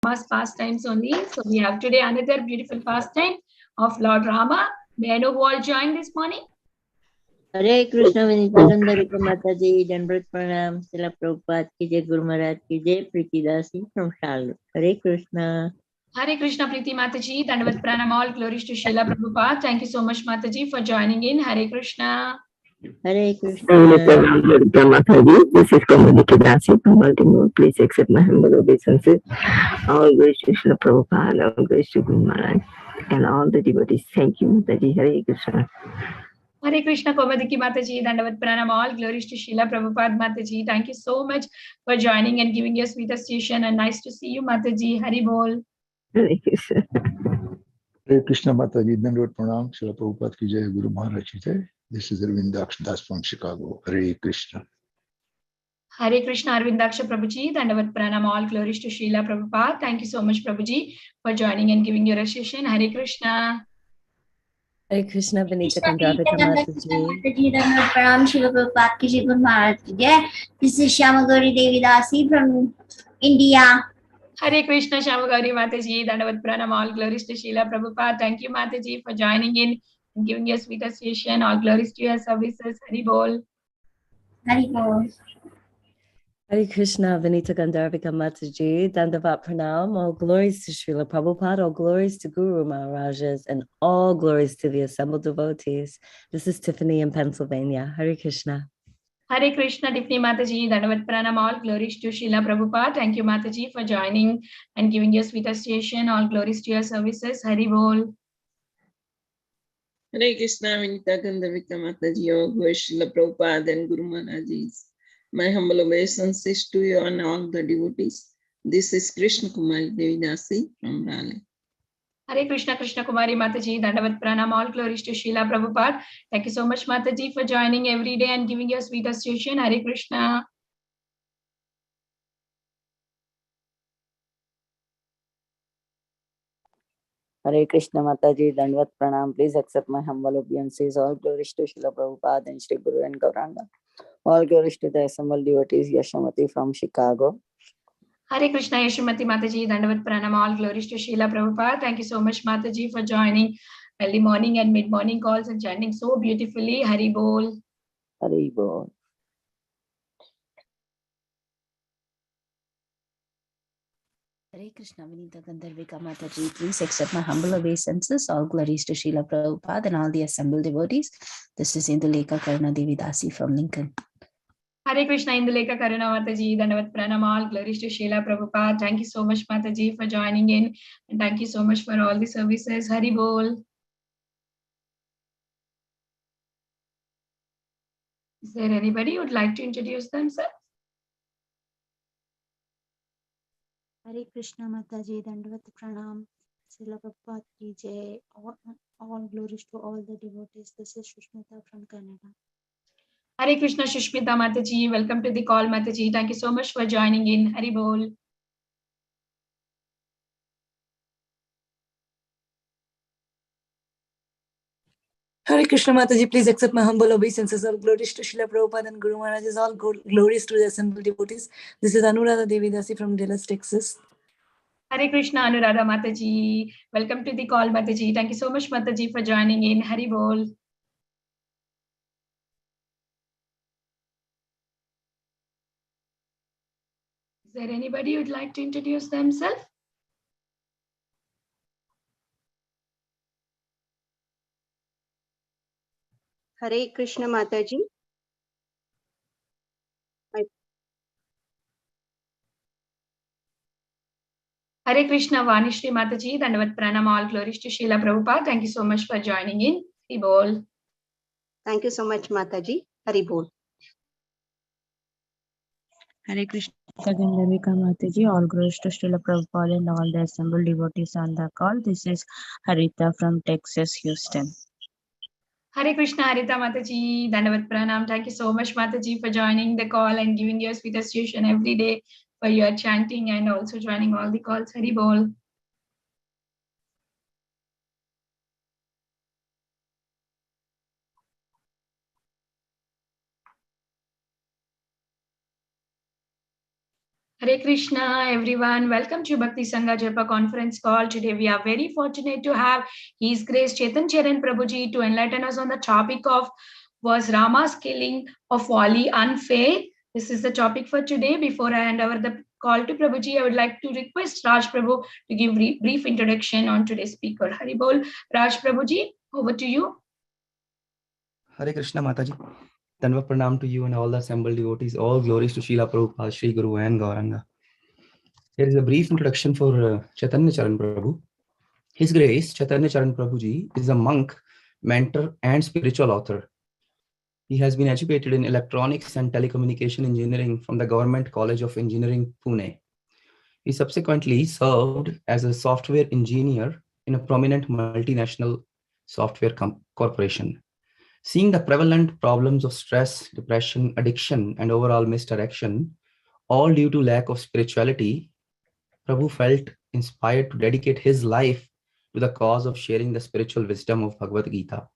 Rama's pastimes only. So we have today another beautiful pastime of Lord Rama. May I know who all joined this morning? हरे कृष्ण विनीतानंद विक्रम माता जी दंडवत प्रणाम शिला प्रभुपाद की जय गुरु महाराज की जय प्रीतिदास जी from Charlotte. Hare Krishna. Hare Krishna Preeti Mataji, Dandavat Pranam, all glories to Srila Prabhupada. Thank you so much Mataji for joining in. Hare Krishna. Hare Krishna. Mataji, this is Community Dasi from Baltimore. Please accept my humble obeisances. All glories to Srila Prabhupada, all glories to Guru Maharaj, and all the devotees. Thank you, Mataji. Hare Krishna. Hare Krishna Komadiki Mataji, Dandavat Pranam, all glories to Srila Prabhupada Mataji. Thank you so much for joining and giving your sweet association, and nice to see you Mataji. Hari Bol. Hare Krishna. Hare Krishna Mataji, Dandavad Pranam, Srila Prabhupada ki jai, Guru Maharaj ki jai. This is Arvindaksh Das from Chicago. Hare Krishna. Hare Krishna Arvindaksha Prabhuji, Dandavat Pranam, all glories to Srila Prabhupada. Thank you so much Prabhuji for joining and giving your association. Hare Krishna. Hare Krishna Vinita Kandravika Mata ji. Dandavat Pranam, Srila Prabhupada ki jai, Guru Maharaj ki jai. This is Shyamagori Devi Dasi from India. Hare Krishna Shyamagauri Mataji, Dandavat Pranam, all glories to Srila Prabhupada. Thank you Mataji for joining in and giving your sweet association. All glories to your services. Hari Bol. Hari Bol. Hare Krishna Vinita Kandravika Mata ji. Dandavat Pranam. All glories to Srila Prabhupada, all glories to Guru Maharajas, and all glories to the assembled devotees. This is Tiffany in Pennsylvania. Hare Krishna. Hare Krishna Tiffany Mataji, Dandavat Pranam, all glories to Srila Prabhupada. Thank you Mataji for joining and giving your sweet association. All glories to your services. Hari Bol. Hare Krishna Vinita Kandravika Mataji, all glories to Srila Prabhupada and Guru Maharajis. My humble obeisances to you and all the devotees. This is Krishna Kumari Devi Dasi from Raleigh. Hare Krishna Krishna Kumari Mataji, Dandavat Pranam, all glories to Srila Prabhupada. Thank you so much Mataji for joining every day and giving your sweet association. Hare Krishna. Hare Krishna Mataji, Dandvat Pranam. Please accept my humble obeisances. All glories to Srila Prabhupada and Sri Guru and Gauranga. All glories to the assembled devotees. Yashamati from Chicago. Hare Krishna Yashumati Mataji, Dandavat Pranam, all glories to Srila Prabhupada. Thank you so much Mataji for joining early morning and mid-morning calls and chanting so beautifully. Hari Bol. Hari Bol. Hare Krishna Vinita Gandharvika Mataji, please accept my humble obeisances. All glories to Srila Prabhupada and all the assembled devotees. This is Indulekha Karuna Devi Dasi from Lincoln. Hare Krishna Indulekha Karuna Mataji, Dandavat Pranam, all glories to Srila Prabhupada. Thank you so much Mataji for joining in and thank you so much for all the services. Hari Bol. Is there anybody who would like to introduce themselves? Hare Krishna Mataji, Dandavat Pranam, Srila Prabhupada ki jai. All glories to all the devotees. This is Shushmita from Canada. Hare Krishna Shushmita Mataji, welcome to the call Mataji. Thank you so much for joining in. Hari Bol. Hare Krishna Mataji, please accept my humble obeisances. All glories to Srila Prabhupada and Guru Maharaj's. All glories to the assembled devotees. This is Anuradha Devi Dasi from Dallas, Texas. Hare Krishna Anuradha Mataji, welcome to the call Mataji. Thank you so much Mataji for joining in. Hari Bol. Is there anybody who would like to introduce themselves? Hare Krishna Mataji. Hare Krishna Vanishri Mataji, Dandavat Pranam, all glories to Srila Prabhupada. Thank you so much for joining in. Hari Bol. Thank you so much Mataji. Hari Bol. Hare Krishna Gandharvika Mataji, all glories to Srila Prabhupada and all the assembled devotees on the call. This is Harita from Texas, Houston. Hare Krishna Harita Mataji, Dandavat Pranam. Thank you so much Mataji for joining the call and giving your sweet association every day for your chanting and also joining all the calls. Hari Bol. Hare Krishna, everyone. Welcome to Bhakti Sangha Japa conference call. Today we are very fortunate to have His Grace Chaitanya Charan Prabhu ji to enlighten us on the topic of was Rama's killing of Vali unfair? This is the topic for today. Before I hand over the call to Prabhu ji, I would like to request Raj Prabhu to give brief introduction on today's speaker. Hari Bol. Raj Prabhu ji, over to you. Hare Krishna Mataji. Dandavat pranam to you and all the assembled devotees. All glories to Srila Prabhupada, Sri Guru and Gauranga. Here is a brief introduction for Chaitanya Charan Prabhu. His Grace Chaitanya Charan Prabhu ji is a monk, mentor and spiritual author. He has been educated in electronics and telecommunication engineering from the Government College of Engineering, Pune. He subsequently served as a software engineer in a prominent multinational software corporation. Seeing the prevalent problems of stress, depression, addiction, and overall misdirection, all due to lack of spirituality, Prabhu felt inspired to dedicate his life to the cause of sharing the spiritual wisdom of Bhagavad Gita.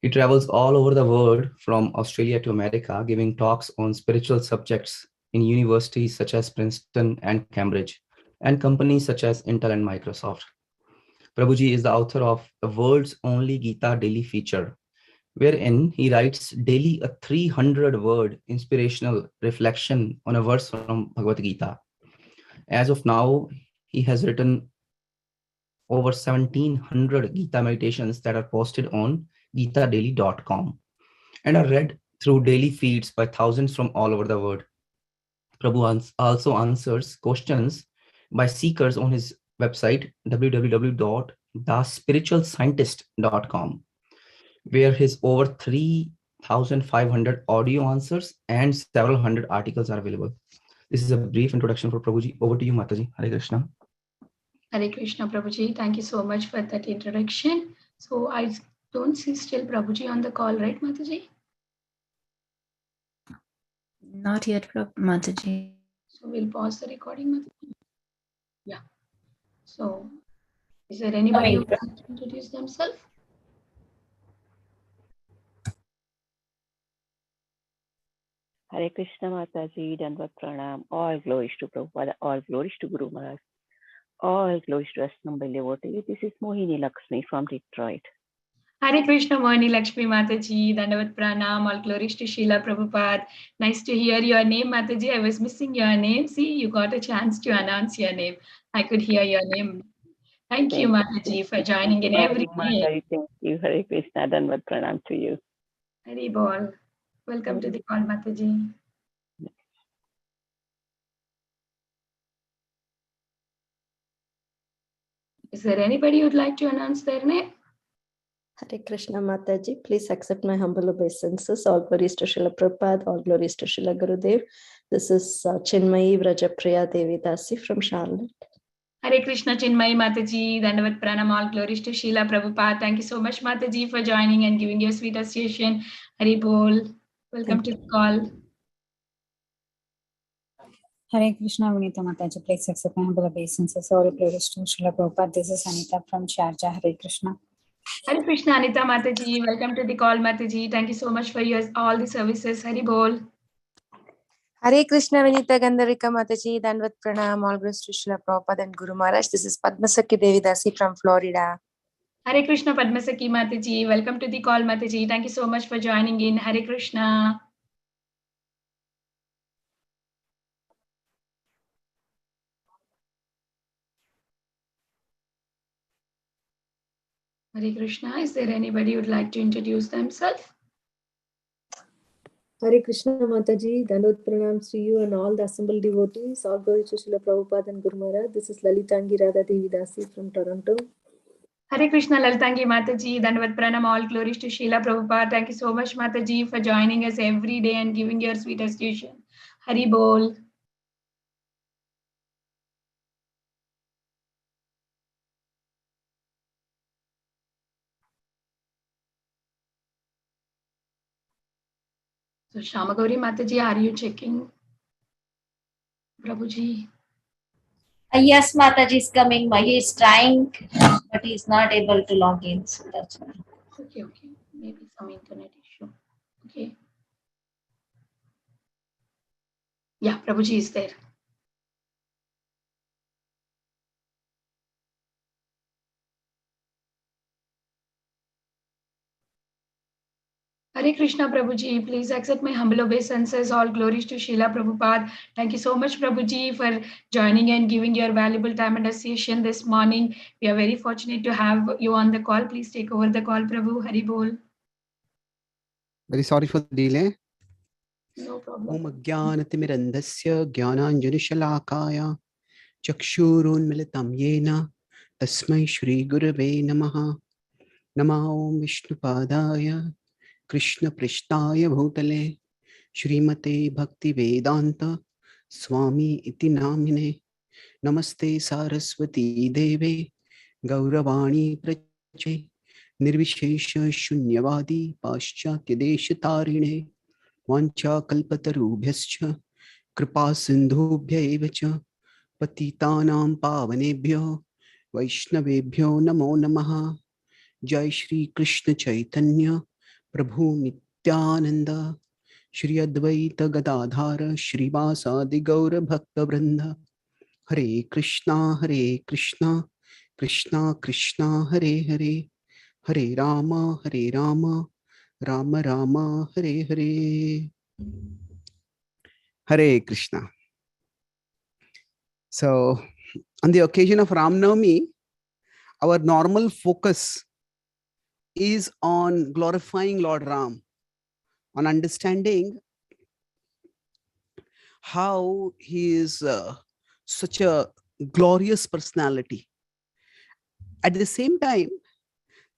He travels all over the world from Australia to America, giving talks on spiritual subjects in universities such as Princeton and Cambridge, and companies such as Intel and Microsoft. Prabhuji is the author of the world's only Gita daily feature, wherein he writes daily a 300-word inspirational reflection on a verse from Bhagavad Gita. As of now, he has written over 1,700 Gita meditations that are posted on gitadaily.com and are read through daily feeds by thousands from all over the world. Prabhu also answers questions by seekers on his website www.thespiritualscientist.com, where his over 3,500 audio answers and several hundred articles are available. This is a brief introduction for Prabhuji. Over to you, Mataji. Hare Krishna. Hare Krishna, Prabhuji. Thank you so much for that introduction. So I don't see still Prabhuji on the call, right, Mataji? Not yet, Mataji. So we'll pause the recording, Mataji. Yeah. So is there anybody who would like to introduce themselves? Hare Krishna Mataji, Dandavat Pranam, all glories to Prabhupada, all glories to Guru Maharaj, all glories to Assembled devotees. This is Mohini Lakshmi from Detroit. Hare Krishna, Mohini Lakshmi Mataji, Dandavat Pranam, all glories to Srila Prabhupada. Nice to hear your name, Mataji. I was missing your name. See, you got a chance to announce your name. I could hear your name. Thank you, Mataji, for joining in every day. Thank you, Hare Krishna, Dandavat Pranam to you. Hari Bol. Welcome to the call, Mataji. Is there anybody who would like to announce their name? Hare Krishna Mataji, please accept my humble obeisances. All glories to Srila Prabhupada, all glories to Srila Gurudev. This is Chinmayi Vrajapriya Devi Dasi from Charlotte. Hare Krishna, Chinmayi Mataji, Dandavat Pranam, all glories to Srila Prabhupada. Thank you so much, Mataji, for joining and giving your sweet association. Hari Bol. Welcome to the call. Hare Krishna, Vinita Mataji, please accept my humble obeisances. All glories to Srila Prabhupada. This is Anita from Sharjah. Hare Krishna. Hare Krishna, Anita Mataji. Welcome to the call, Mataji. Thank you so much for all the services. Hari Bol. Hare Krishna, Vinita Gandharika Mataji, Dandavat Pranam, all glories to Srila Prabhupada and Guru Maharaj. This is Padmasakhi Devi Dasi from Florida. Hare Krishna, Padmasakhi Mataji. Welcome to the call, Mataji. Thank you so much for joining in. Hare Krishna. Hare Krishna. Is there anybody who would like to introduce themselves? Hare Krishna Mataji, Dandavat Pranams to you and all the assembled devotees. All glories to Srila Prabhupada and Guru Maharaj. This is Lalitangi Radha Devi Dasi from Toronto. Hare Krishna, Lalitangi Mataji, Dandavat Pranam, all glories to Srila Prabhupada. Thank you so much, Mataji, for joining us every day and giving your sweet association. Hari Bol. So Shamagauri Mataji, are you checking? Prabhuji. Yes, Mataji is coming. He is trying, but he is not able to log in. So that's why. Okay. Maybe some internet issue. Okay. Yeah, Prabhuji is there. Hare Krishna Prabhuji, please accept my humble obeisances. All glories to Srila Prabhupada. Thank you so much, Prabhuji, for joining and giving your valuable time and association this morning. We are very fortunate to have you on the call. Please take over the call, Prabhu. Hari Bol. Very sorry for the delay. No problem. Om Ajnanatimirandhasya Jnananjanushalakaya Chakshurunmilitam Yena Tasmai Shri Gurave Namaha Nama Om Vishnupadaya Krishna Prishtaya Bhutale Shrimate Bhakti Vedanta Swami Iti Namine Namaste Saraswati Deve Gauravani Prache Nirvishesha Shunyavadi Paschatya Deshatarine Vancha Kalpatarubhyascha Kripa Sindhubhya Evacha Patitanam Pavanebhyo Vaishnavebhyo Namo Namaha Jai Shri Krishna Chaitanya Prabhu Nityananda Shri Advaita Gadadhara Shrivasadi Gaura Bhakta Vrinda Hare Krishna Krishna Krishna Hare Hare Hare Rama Rama Rama Hare Hare. Hare Krishna. So, on the occasion of Ram Navami, our normal focus is on glorifying Lord Ram, on understanding how he is such a glorious personality. At the same time,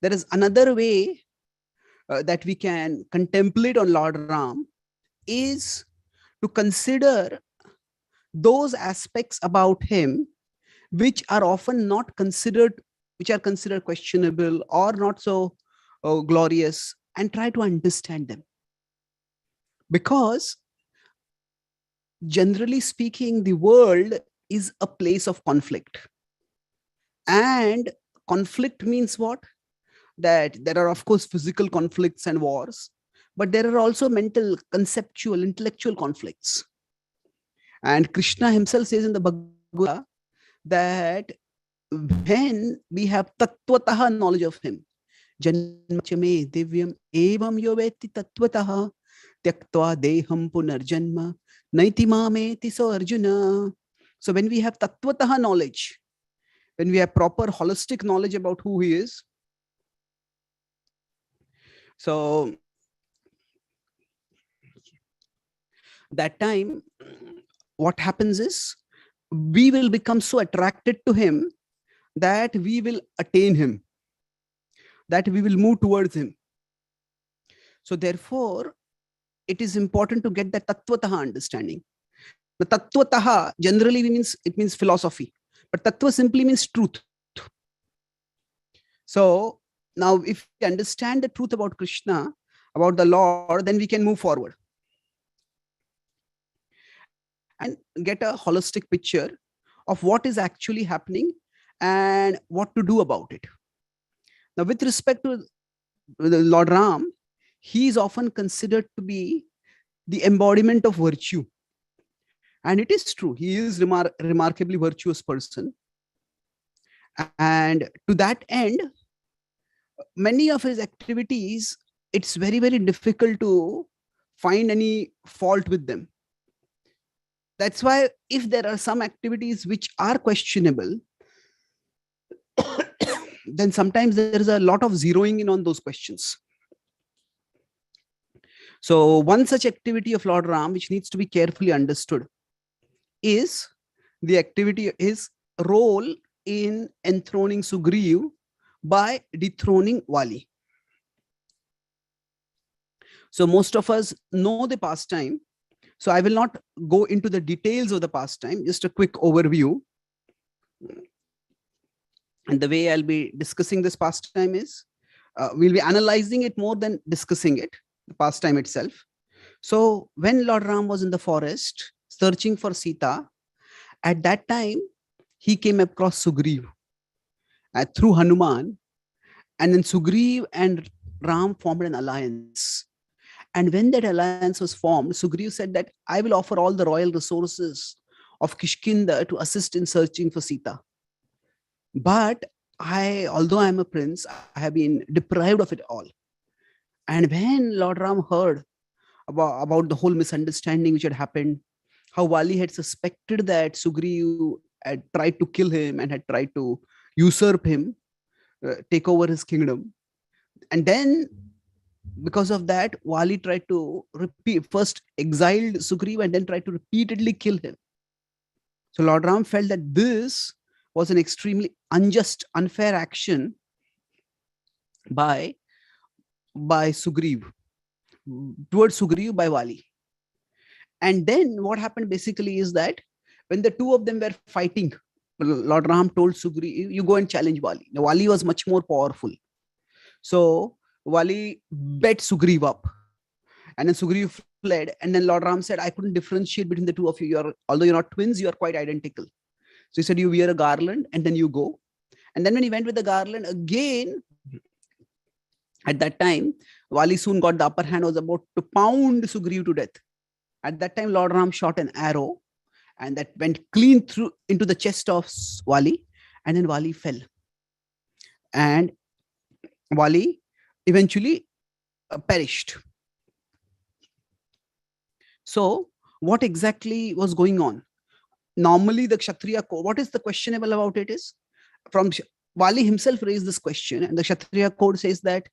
there is another way that we can contemplate on Lord Ram is to consider those aspects about him which are often not considered, which are considered questionable or not so glorious, and try to understand them. Because generally speaking, the world is a place of conflict. And conflict means what? That there are, of course, physical conflicts and wars, but there are also mental, conceptual, intellectual conflicts. And Krishna himself says in the Bhagavad Gita that when we have tattvataha knowledge of him, janmachame divyam evam yoveti tattvataha tyaktva deham punarjanma naiti mameti so Arjuna. So when we have tattvataha knowledge, when we have proper holistic knowledge about who he is, so that time what happens is we will become so attracted to him that we will attain him, that we will move towards him. So therefore, it is important to get that tattvataha understanding. The tattvataha generally means, it means philosophy, but tattva simply means truth. So now if we understand the truth about Krishna, about the Lord, then we can move forward and get a holistic picture of what is actually happening and what to do about it. Now, with respect to the Lord Ram, he is often considered to be the embodiment of virtue. And it is true, he is remarkably virtuous person. And to that end, many of his activities, it's very, very difficult to find any fault with them. That's why if there are some activities which are questionable, then sometimes there is a lot of zeroing in on those questions. So one such activity of Lord Ram, which needs to be carefully understood, is the activity, his role in enthroning Sugriv by dethroning Vali. So most of us know the pastime. So I will not go into the details of the pastime, just a quick overview. And the way I'll be discussing this pastime is, we'll be analyzing it more than discussing it, the pastime itself. So when Lord Ram was in the forest searching for Sita, at that time, he came across Sugriv through Hanuman. And then Sugriv and Ram formed an alliance. And when that alliance was formed, Sugriv said that I will offer all the royal resources of Kishkinda to assist in searching for Sita. But although I am a prince, I have been deprived of it all. And when Lord Ram heard about the whole misunderstanding which had happened, how Vali had suspected that Sugriv had tried to kill him and had tried to usurp him, take over his kingdom. And then because of that, Vali tried to first exiled Sugriv and then tried to repeatedly kill him. So Lord Ram felt that this was an extremely unjust, unfair action by Sugriv, towards Sugriv by Vali. And then what happened basically is that when the two of them were fighting, Lord Ram told Sugriv, you go and challenge Vali. Now, Vali was much more powerful. So Vali bet Sugriv up. And then Sugriv fled. And then Lord Ram said, I couldn't differentiate between the two of you. Although you're not twins, you are quite identical. So he said, you wear a garland and then you go. And then when he went with the garland again, at that time, Vali soon got the upper hand, was about to pound Sugriv to death. At that time, Lord Ram shot an arrow and that went clean through into the chest of Vali, and then Vali fell. And Vali eventually perished. So what exactly was going on? Normally the Kshatriya code, what is the questionable about it is, from Vali himself raised this question, and the Kshatriya code says that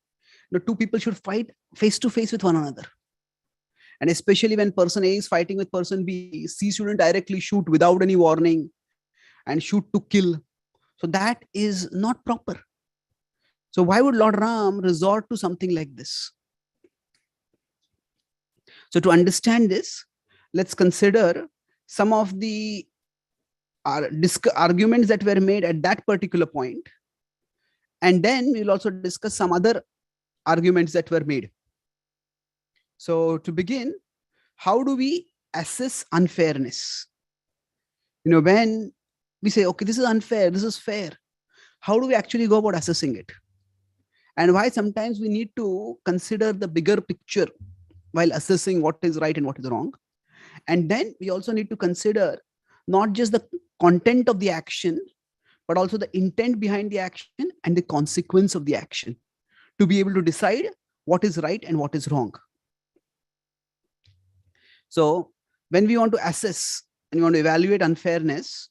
the two people should fight face to face with one another. And especially when person A is fighting with person B, C shouldn't directly shoot without any warning and shoot to kill. So that is not proper. So why would Lord Ram resort to something like this? So to understand this, let's consider some of the arguments that were made at that particular point. And then we'll also discuss some other arguments that were made. So to begin, how do we assess unfairness? When we say, okay, this is unfair, this is fair, how do we actually go about assessing it? And why sometimes we need to consider the bigger picture while assessing what is right and what is wrong. And then we also need to consider not just the content of the action, but also the intent behind the action and the consequence of the action, to be able to decide what is right and what is wrong. So when we want to assess and we want to evaluate unfairness,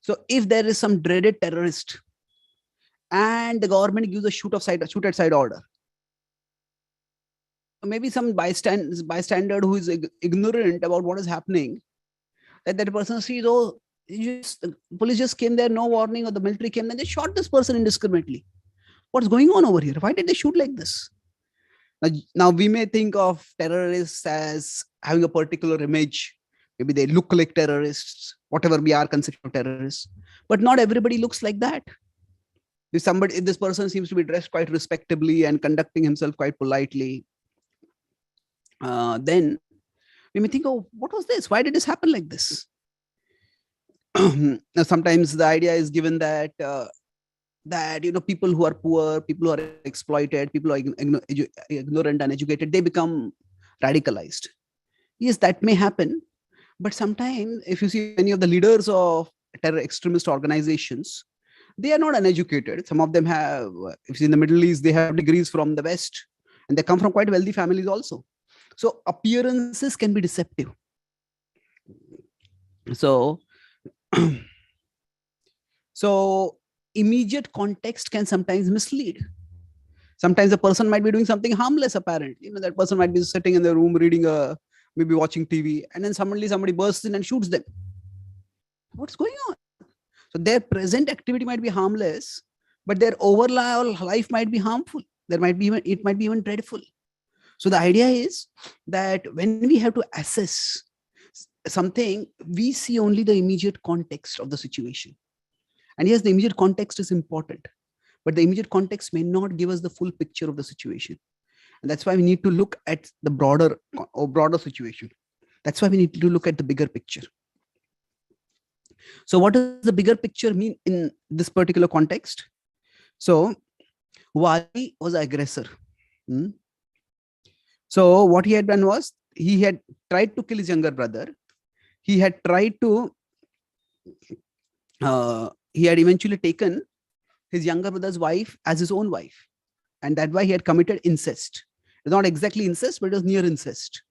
so if there is some dreaded terrorist and the government gives a shoot at side order, maybe some bystander who is ignorant about what is happening, that person sees, oh, the police just came there, no warning, or the military came and they shot this person indiscriminately. What's going on over here? Why did they shoot like this? Now we may think of terrorists as having a particular image. Maybe they look like terrorists, whatever we are considering terrorists. But not everybody looks like that. If this person seems to be dressed quite respectably and conducting himself quite politely, then we may think, oh, what was this? Why did this happen like this? Sometimes the idea is given that people who are poor, people who are exploited, people who are ignorant, uneducated, they become radicalized. Yes, that may happen. But sometimes if you see many of the leaders of terror extremist organizations, they are not uneducated. Some of them have, if you see in the Middle East, they have degrees from the West, and they come from quite wealthy families also. So appearances can be deceptive. So immediate context can sometimes mislead. Sometimes a person might be doing something harmless, apparently. That person might be sitting in the room reading maybe watching TV, and then suddenly somebody bursts in and shoots them. What's going on? So their present activity might be harmless, but their overall life might be harmful. It might be even dreadful. So the idea is that when we have to assess something, we see only the immediate context of the situation. And yes, the immediate context is important, but the immediate context may not give us the full picture of the situation. And that's why we need to look at the broader situation. That's why we need to look at the bigger picture. So what does the bigger picture mean in this particular context? So Vali was an aggressor. So what he had done was, he had tried to kill his younger brother. He had eventually taken his younger brother's wife as his own wife. And that's why he had committed incest. It's not exactly incest, but it was near incest.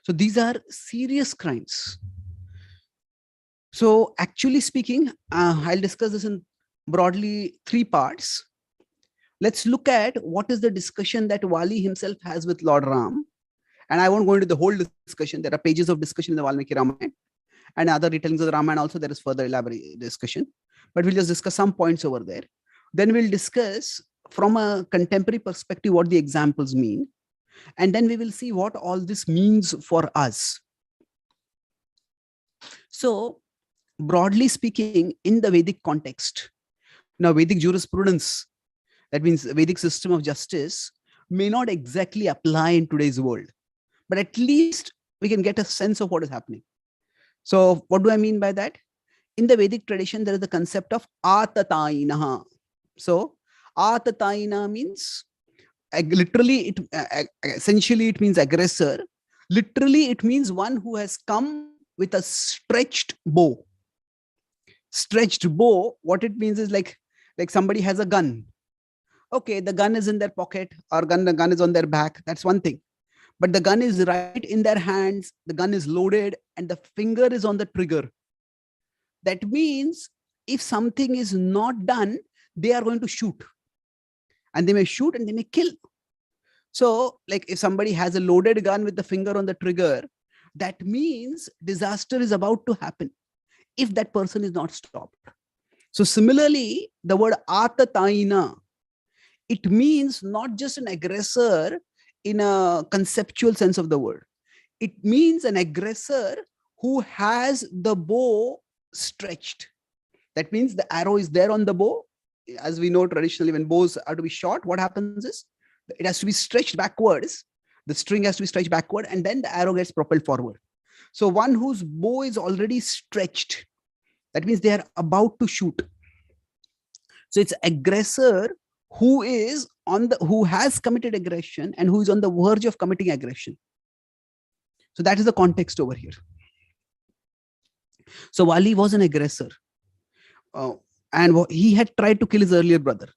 So these are serious crimes. So actually speaking, I'll discuss this in broadly 3 parts. Let's look at what is the discussion that Vali himself has with Lord Ram. And I won't go into the whole discussion. There are pages of discussion in the Valmiki Ramayana and other retellings of the Ramayana. Also, there is further elaborate discussion. But we'll just discuss some points over there. Then we'll discuss from a contemporary perspective what the examples mean. And then we will see what all this means for us. So, broadly speaking, in the Vedic context, now Vedic jurisprudence, that means Vedic system of justice, may not exactly apply in today's world, but at least we can get a sense of what is happening. So what do I mean by that? In the Vedic tradition, there is the concept of atatainaha. So atataina means literally, essentially it means aggressor. Literally, it means one who has come with a stretched bow. Stretched bow, what it means is like somebody has a gun. Okay, the gun is in their pocket or the gun is on their back. That's one thing. But the gun is right in their hands. The gun is loaded and the finger is on the trigger. That means if something is not done, they are going to shoot. And they may shoot and they may kill. So like if somebody has a loaded gun with the finger on the trigger, that means disaster is about to happen if that person is not stopped. So similarly, the word atataina, it means not just an aggressor in a conceptual sense of the word. It means an aggressor who has the bow stretched. That means the arrow is there on the bow. As we know traditionally, when bows are to be shot, what happens is it has to be stretched backwards. The string has to be stretched backward and then the arrow gets propelled forward. So one whose bow is already stretched, that means they are about to shoot. So it's aggressor who has committed aggression and who is on the verge of committing aggression. So that is the context over here. So Vali was an aggressor, and he had tried to kill his earlier brother.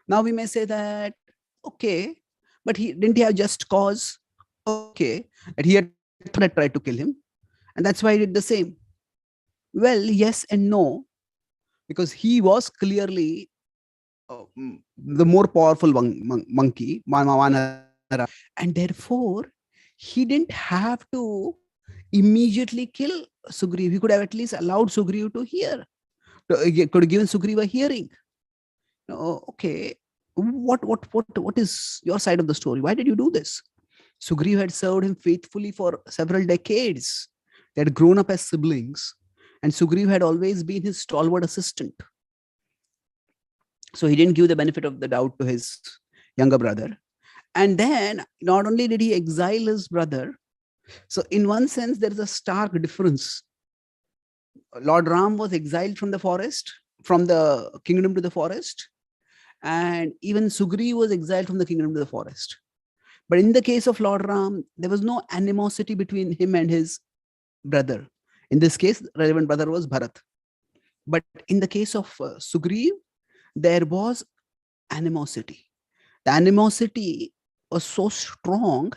Now we may say that, okay, but didn't he have just cause? Okay, that he had tried to kill him, and that's why he did the same. Well, yes and no, because he was clearly the more powerful monkey, and therefore he didn't have to immediately kill Sugriv. He could have at least allowed Sugriv to hear, could have given Sugriv a hearing. Okay, what is your side of the story? Why did you do this? Sugriv had served him faithfully for several decades. They had grown up as siblings, and Sugriv had always been his stalwart assistant. So he didn't give the benefit of the doubt to his younger brother. And then not only did he exile his brother, so in one sense, there is a stark difference. Lord Ram was exiled from the forest, from the kingdom to the forest. And even Sugriv was exiled from the kingdom to the forest. But in the case of Lord Ram, there was no animosity between him and his brother. In this case, the relevant brother was Bharat. But in the case of Sugriv, there was animosity. The animosity was so strong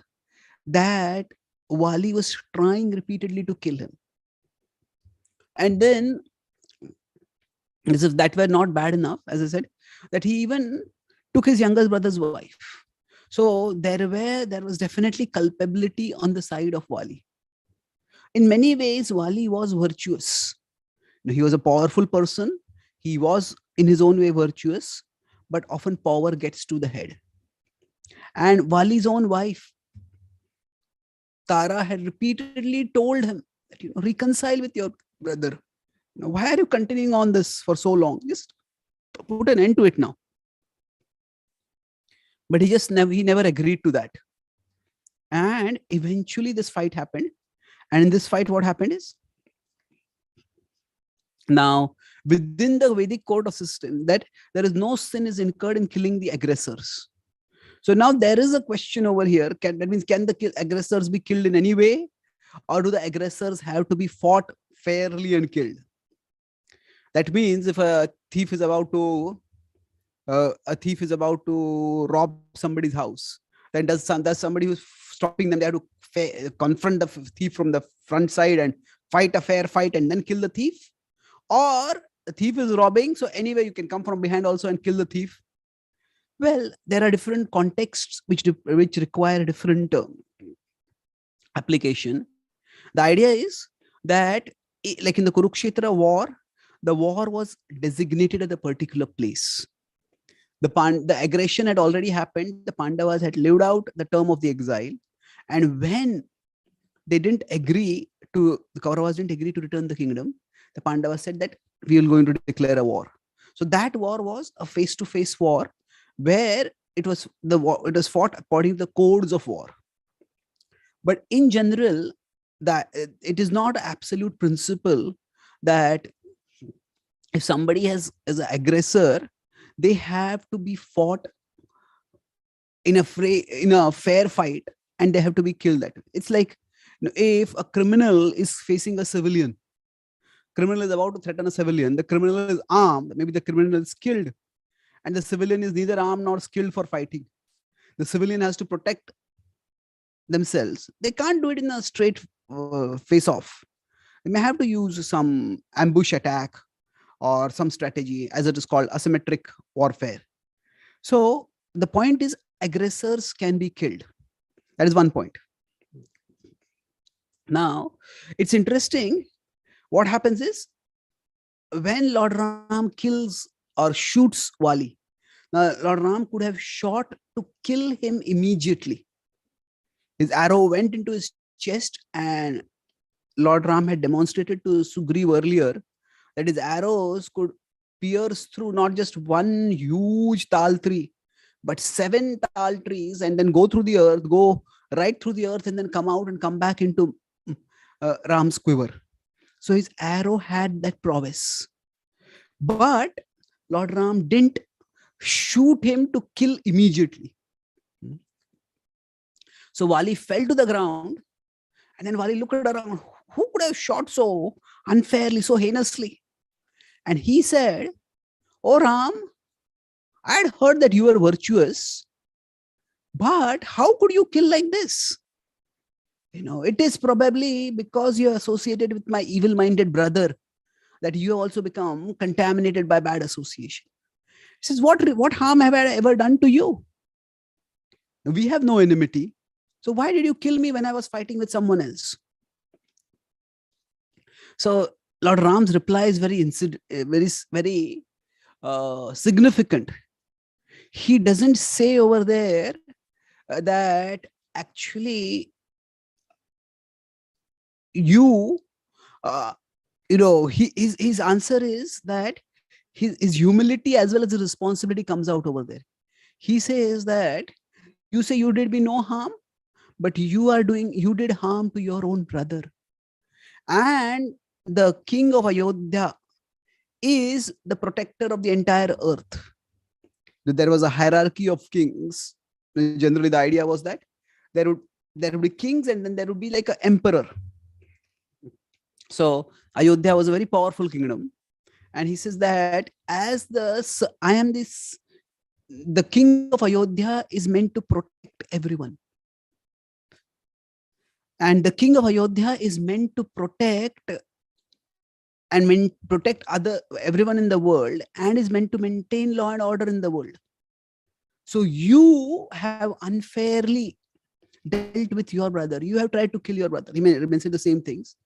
that Vali was trying repeatedly to kill him. And then, as if that were not bad enough, as I said, that he even took his younger brother's wife. So there was definitely culpability on the side of Vali. In many ways, Vali was virtuous. He was a powerful person. He was in his own way virtuous, but often power gets to the head. And Vali's own wife, Tara, had repeatedly told him that, reconcile with your brother. Why are you continuing on this for so long? Just put an end to it now. But he never agreed to that. And eventually this fight happened. And in this fight, what happened is, now within the Vedic code of system, that there is no sin is incurred in killing the aggressors. So now there is a question over here. That means, can the aggressors be killed in any way? Or do the aggressors have to be fought fairly and killed? That means if a thief is about to rob somebody's house, Then does somebody who's stopping them, they have to confront the thief from the front side and fight a fair fight and then kill the thief? Or the thief is robbing, so anyway you can come from behind also and kill the thief? Well, there are different contexts which require different application. The idea is that, like in the Kurukshetra war, the war was designated at a particular place. The aggression had already happened. The Pandavas had lived out the term of the exile. And when they didn't agree to, the Kauravas didn't agree to return the kingdom, the Pandavas said that we are going to declare a war. So that war was a face-to-face war where it was fought according to the codes of war. But in general, that it is not an absolute principle that if somebody is an aggressor, they have to be fought in a fair fight and they have to be killed. It's like, if a criminal is facing a civilian, criminal is about to threaten a civilian, the criminal is armed, maybe the criminal is killed, and the civilian is neither armed nor skilled for fighting. The civilian has to protect themselves. They can't do it in a straight face-off. They may have to use some ambush attack or some strategy, as it is called asymmetric warfare. So the point is, aggressors can be killed. That is one point. Now, it's interesting. What happens is, when Lord Ram kills or shoots Vali, now Lord Ram could have shot to kill him immediately. His arrow went into his chest, and Lord Ram had demonstrated to Sugriv earlier that his arrows could pierce through not just one huge tal tree, but 7 tal trees, and then go through the earth, go right through the earth, and then come out and come back into Ram's quiver. So his arrow had that prowess. But Lord Ram didn't shoot him to kill immediately. So Vali fell to the ground, and then Vali looked around. Who could have shot so unfairly, so heinously? And he said, "Oh Ram, I had heard that you were virtuous, but how could you kill like this? It is probably because you are associated with my evil-minded brother that you have also become contaminated by bad association." He says, what harm have I ever done to you? We have no enmity. So why did you kill me when I was fighting with someone else? So Lord Ram's reply is very significant. He doesn't say over there that actually his answer is that his humility as well as his responsibility comes out over there. He says that you say you did me no harm, but you did harm to your own brother. And the king of Ayodhya is the protector of the entire earth. There was a hierarchy of kings. Generally, the idea was that there would be kings, and then there would be like an emperor. So Ayodhya was a very powerful kingdom. And he says that the king of Ayodhya is meant to protect everyone. And the king of Ayodhya is meant to protect everyone in the world, and is meant to maintain law and order in the world. So you have unfairly dealt with your brother. You have tried to kill your brother. He may say the same things.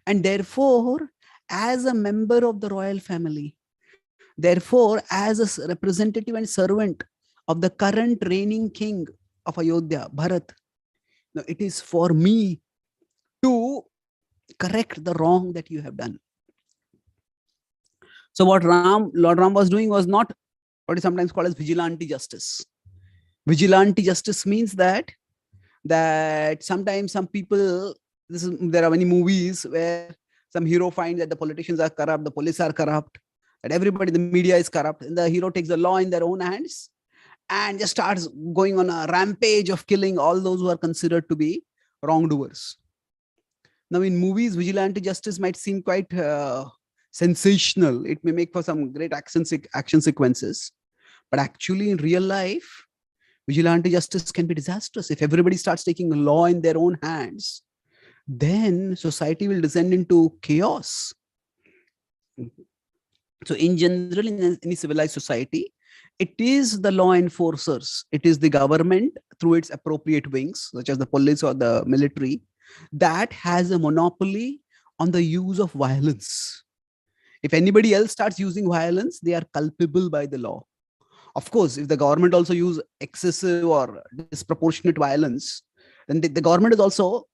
And therefore, as a member of the royal family, therefore, as a representative and servant of the current reigning king of Ayodhya, Bharat, now it is for me to correct the wrong that you have done. So what Lord Ram was doing was not what is sometimes called as vigilante justice. Vigilante justice means that sometimes some people, there are many movies where some hero finds that the politicians are corrupt, the police are corrupt, that everybody, the media is corrupt, and the hero takes the law in their own hands and just starts going on a rampage of killing all those who are considered to be wrongdoers. Now in movies, vigilante justice might seem quite sensational. It may make for some great action sequences, but actually in real life, Vigilante justice can be disastrous. If everybody starts taking the law in their own hands, then society will descend into chaos. So in general, in any civilized society, it is the law enforcers, it is the government through its appropriate wings, such as the police or the military, that has a monopoly on the use of violence. If anybody else starts using violence, they are culpable by the law. Of course, if the government also use excessive or disproportionate violence, then the government is also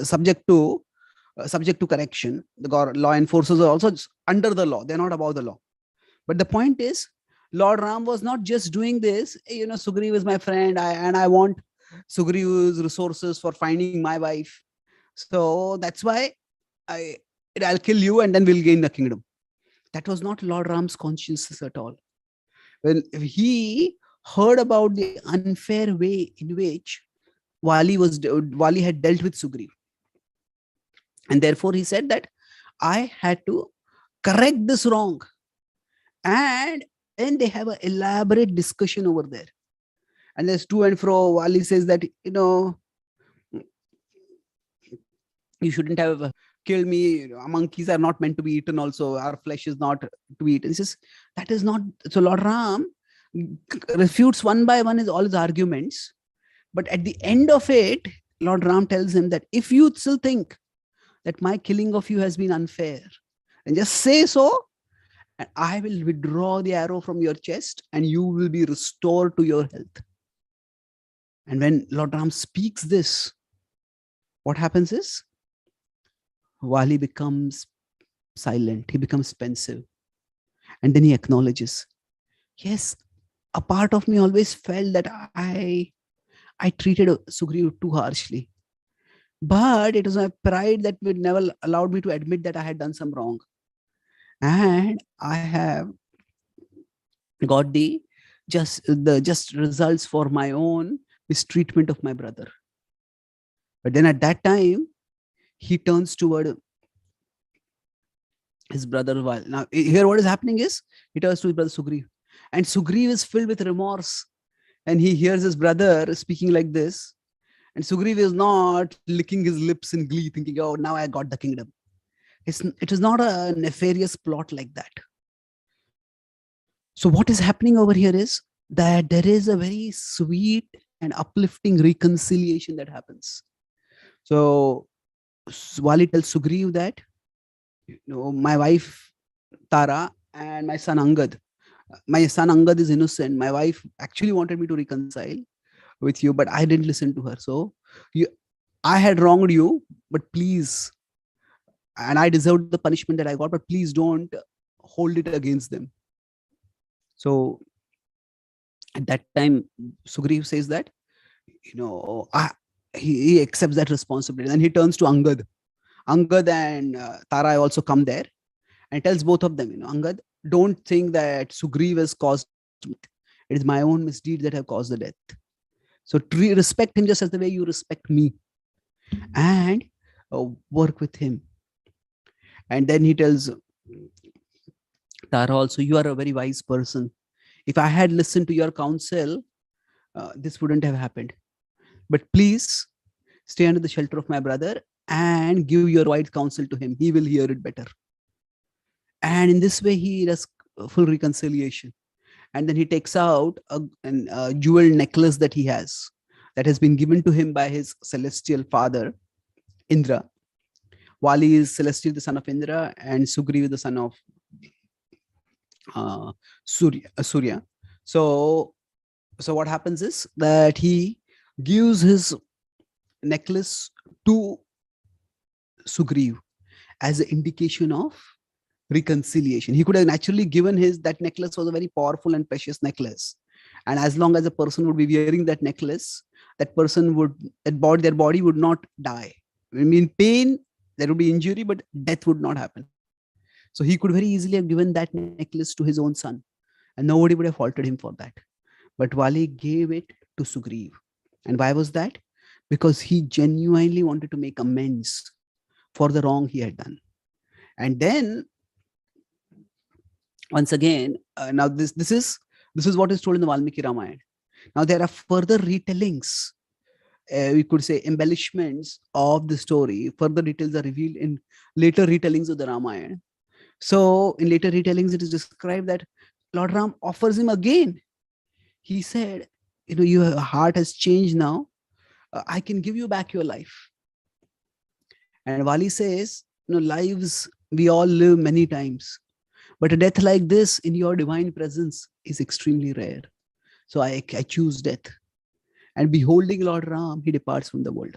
subject to correction. The law enforcers are also under the law. They're not above the law. But the point is, Lord Ram was not just doing this. Sugriv is my friend, and I want Sugriv's resources for finding my wife. So that's why I'll kill you and then we'll gain the kingdom. That was not Lord Ram's consciousness at all. When he heard about the unfair way in which Vali had dealt with Sugriv, and therefore he said that I had to correct this wrong. And then they have an elaborate discussion over there. And there's to and fro. Vali says that, you shouldn't have killed me. Monkeys are not meant to be eaten also. Our flesh is not to be eaten. He says, that is not. So Lord Ram refutes one by one all his arguments. But at the end of it, Lord Ram tells him that if you still think that my killing of you has been unfair, then just say so, and I will withdraw the arrow from your chest and you will be restored to your health. And when Lord Ram speaks this, what happens is, Vali becomes silent, he becomes pensive. And then he acknowledges, yes, a part of me always felt that I treated Sugriv too harshly. But it was my pride that would never allowed me to admit that I had done some wrong. And I have got the just results for my own mistreatment of my brother. But then at that time, he turns toward his brother. Now here what is happening is, he turns to his brother Sugriv. And Sugriv is filled with remorse. And he hears his brother speaking like this. And Sugriv is not licking his lips in glee, thinking, oh, now I got the kingdom. It is not a nefarious plot like that. So what is happening over here is that there is a very sweet and uplifting reconciliation that happens. So Vali tells Sugriv that, my wife Tara and my son Angad is innocent. My wife actually wanted me to reconcile with you, but I didn't listen to her. So I had wronged you, but please, and I deserved the punishment that I got, but please don't hold it against them. So at that time, Sugriv says that, he accepts that responsibility. And he turns to Angad. Angad and Tara also come there and tells both of them, Angad, don't think that Sugriv has caused it. It is my own misdeed that have caused the death. So respect him just as the way you respect me, and work with him. And then he tells Tara also, you are a very wise person. If I had listened to your counsel, this wouldn't have happened. But please stay under the shelter of my brother and give your wise counsel to him. He will hear it better. And in this way, he does full reconciliation. And then he takes out a jewel necklace that he has, that has been given to him by his celestial father, Indra. Vali is celestial, the son of Indra, and Sugriv is the son of Surya. So what happens is that he gives his necklace to Sugriv as an indication of reconciliation. He could have naturally given that necklace was a very powerful and precious necklace. And as long as a person would be wearing that necklace, that person their body would not die. I mean, pain, there would be injury, but death would not happen. So he could very easily have given that necklace to his own son, and nobody would have faulted him for that. But Vali gave it to Sugriv. And why was that? Because he genuinely wanted to make amends for the wrong he had done. And then, once again, now this is what is told in the Valmiki Ramayana. Now there are further retellings, we could say embellishments of the story. Further details are revealed in later retellings of the Ramayana. So in later retellings, it is described that Lord Ram offers him again. He said, your heart has changed now. I can give you back your life. And Vali says, lives we all live many times, but a death like this in your divine presence is extremely rare. So I choose death. And beholding Lord Ram, he departs from the world.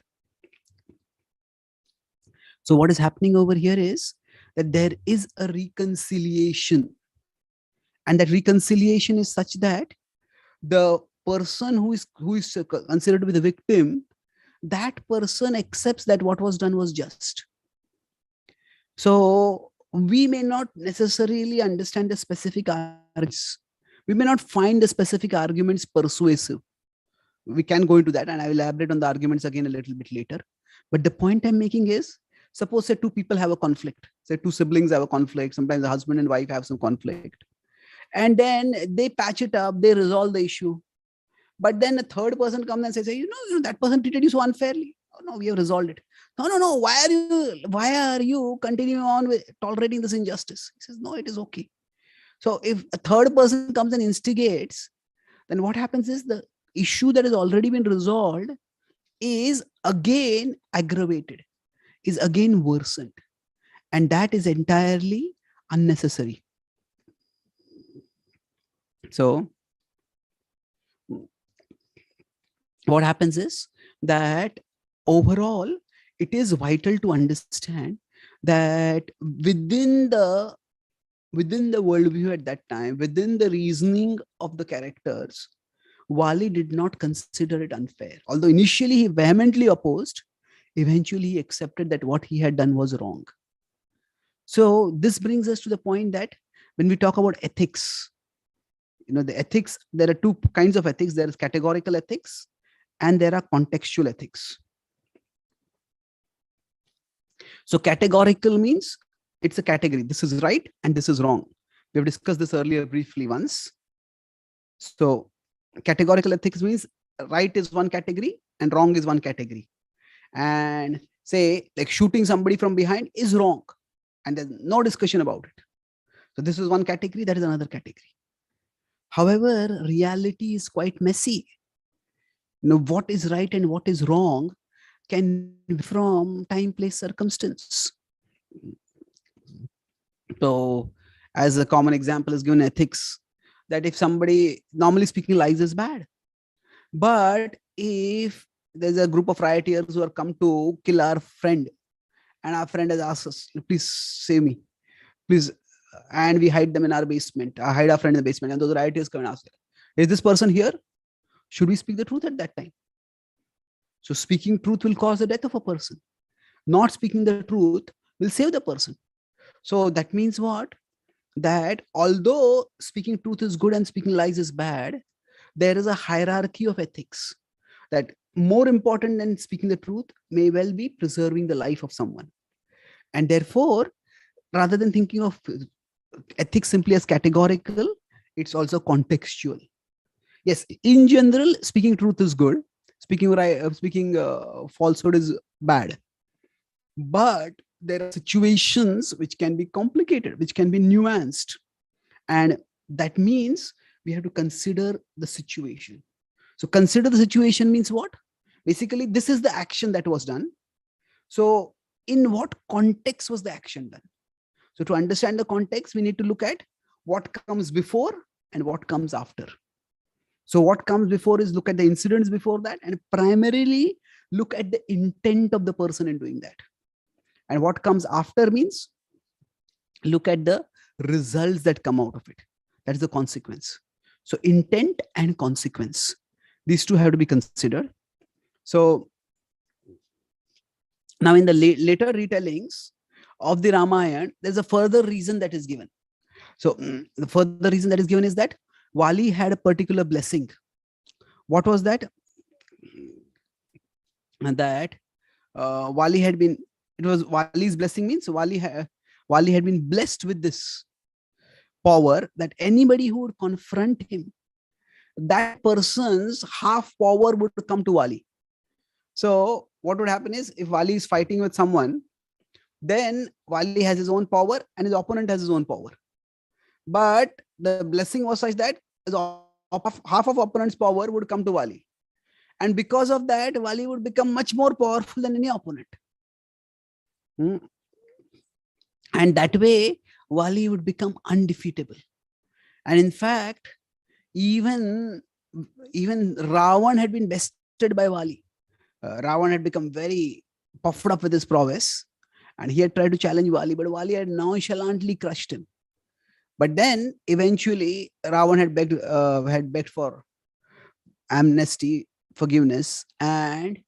So what is happening over here is that there is a reconciliation. And that reconciliation is such that the person who is considered to be the victim, that person accepts that what was done was just. So we may not necessarily understand the specific arguments. We may not find the specific arguments persuasive. We can go into that, and I will elaborate on the arguments again a little bit later. But the point I'm making is, suppose say two people have a conflict. Say two siblings have a conflict. Sometimes the husband and wife have some conflict. And then they patch it up, they resolve the issue. But then a third person comes and says, that person treated you so unfairly. Oh, no, we have resolved it. No. Why are you continuing on with tolerating this injustice? He says, no, it is okay. So if a third person comes and instigates, then what happens is the issue that has already been resolved is again aggravated, is again worsened. And that is entirely unnecessary. So what happens is that overall, it is vital to understand that within the worldview at that time, within the reasoning of the characters, Vali did not consider it unfair. Although initially he vehemently opposed, eventually he accepted that what he had done was wrong. So this brings us to the point that when we talk about ethics, the ethics, there are two kinds of ethics. There is categorical ethics and there are contextual ethics. So categorical means it's a category. This is right and this is wrong. We have discussed this earlier briefly once. So categorical ethics means right is one category and wrong is one category. And say like shooting somebody from behind is wrong and there's no discussion about it. So this is one category, that is another category. However, reality is quite messy. What is right and what is wrong can be from time, place, circumstance. So as a common example is given ethics, that if somebody, normally speaking, lies is bad. But if there's a group of rioters who are come to kill our friend and our friend has asked us, please save me, please, and we hide them in our basement, hide our friend in the basement, and those rioters come and ask, is this person here? Should we speak the truth at that time? So speaking truth will cause the death of a person. Not speaking the truth will save the person. So that means what? That although speaking truth is good and speaking lies is bad, there is a hierarchy of ethics. That more important than speaking the truth may well be preserving the life of someone. And therefore, rather than thinking of ethics simply as categorical, it's also contextual. Yes, in general, speaking truth is good. Speaking falsehood is bad. But there are situations which can be complicated, which can be nuanced. And that means we have to consider the situation. So consider the situation means what? Basically, this is the action that was done. So in what context was the action done? So to understand the context, we need to look at what comes before and what comes after. So what comes before is look at the incidents before that and primarily look at the intent of the person in doing that. And what comes after means look at the results that come out of it. That is the consequence. So intent and consequence, these two have to be considered. So now in the later retellings of the Ramayana, there's a further reason that is given. So the further reason that is given is that Vali had a particular blessing. What was that? And that Vali had been, it was Vali's blessing means Vali had been blessed with this power that anybody who would confront him that person's half power would come to Vali. So what would happen is, if Vali is fighting with someone, then Vali has his own power and his opponent has his own power. But the blessing was such that half of opponent's power would come to Vali. And because of that, Vali would become much more powerful than any opponent. And that way, Vali would become undefeatable. And in fact, even Ravan had been bested by Vali. Ravan had become very puffed up with his prowess, and he had tried to challenge Vali, but Vali had nonchalantly crushed him. But then eventually Ravan had begged for amnesty, forgiveness, and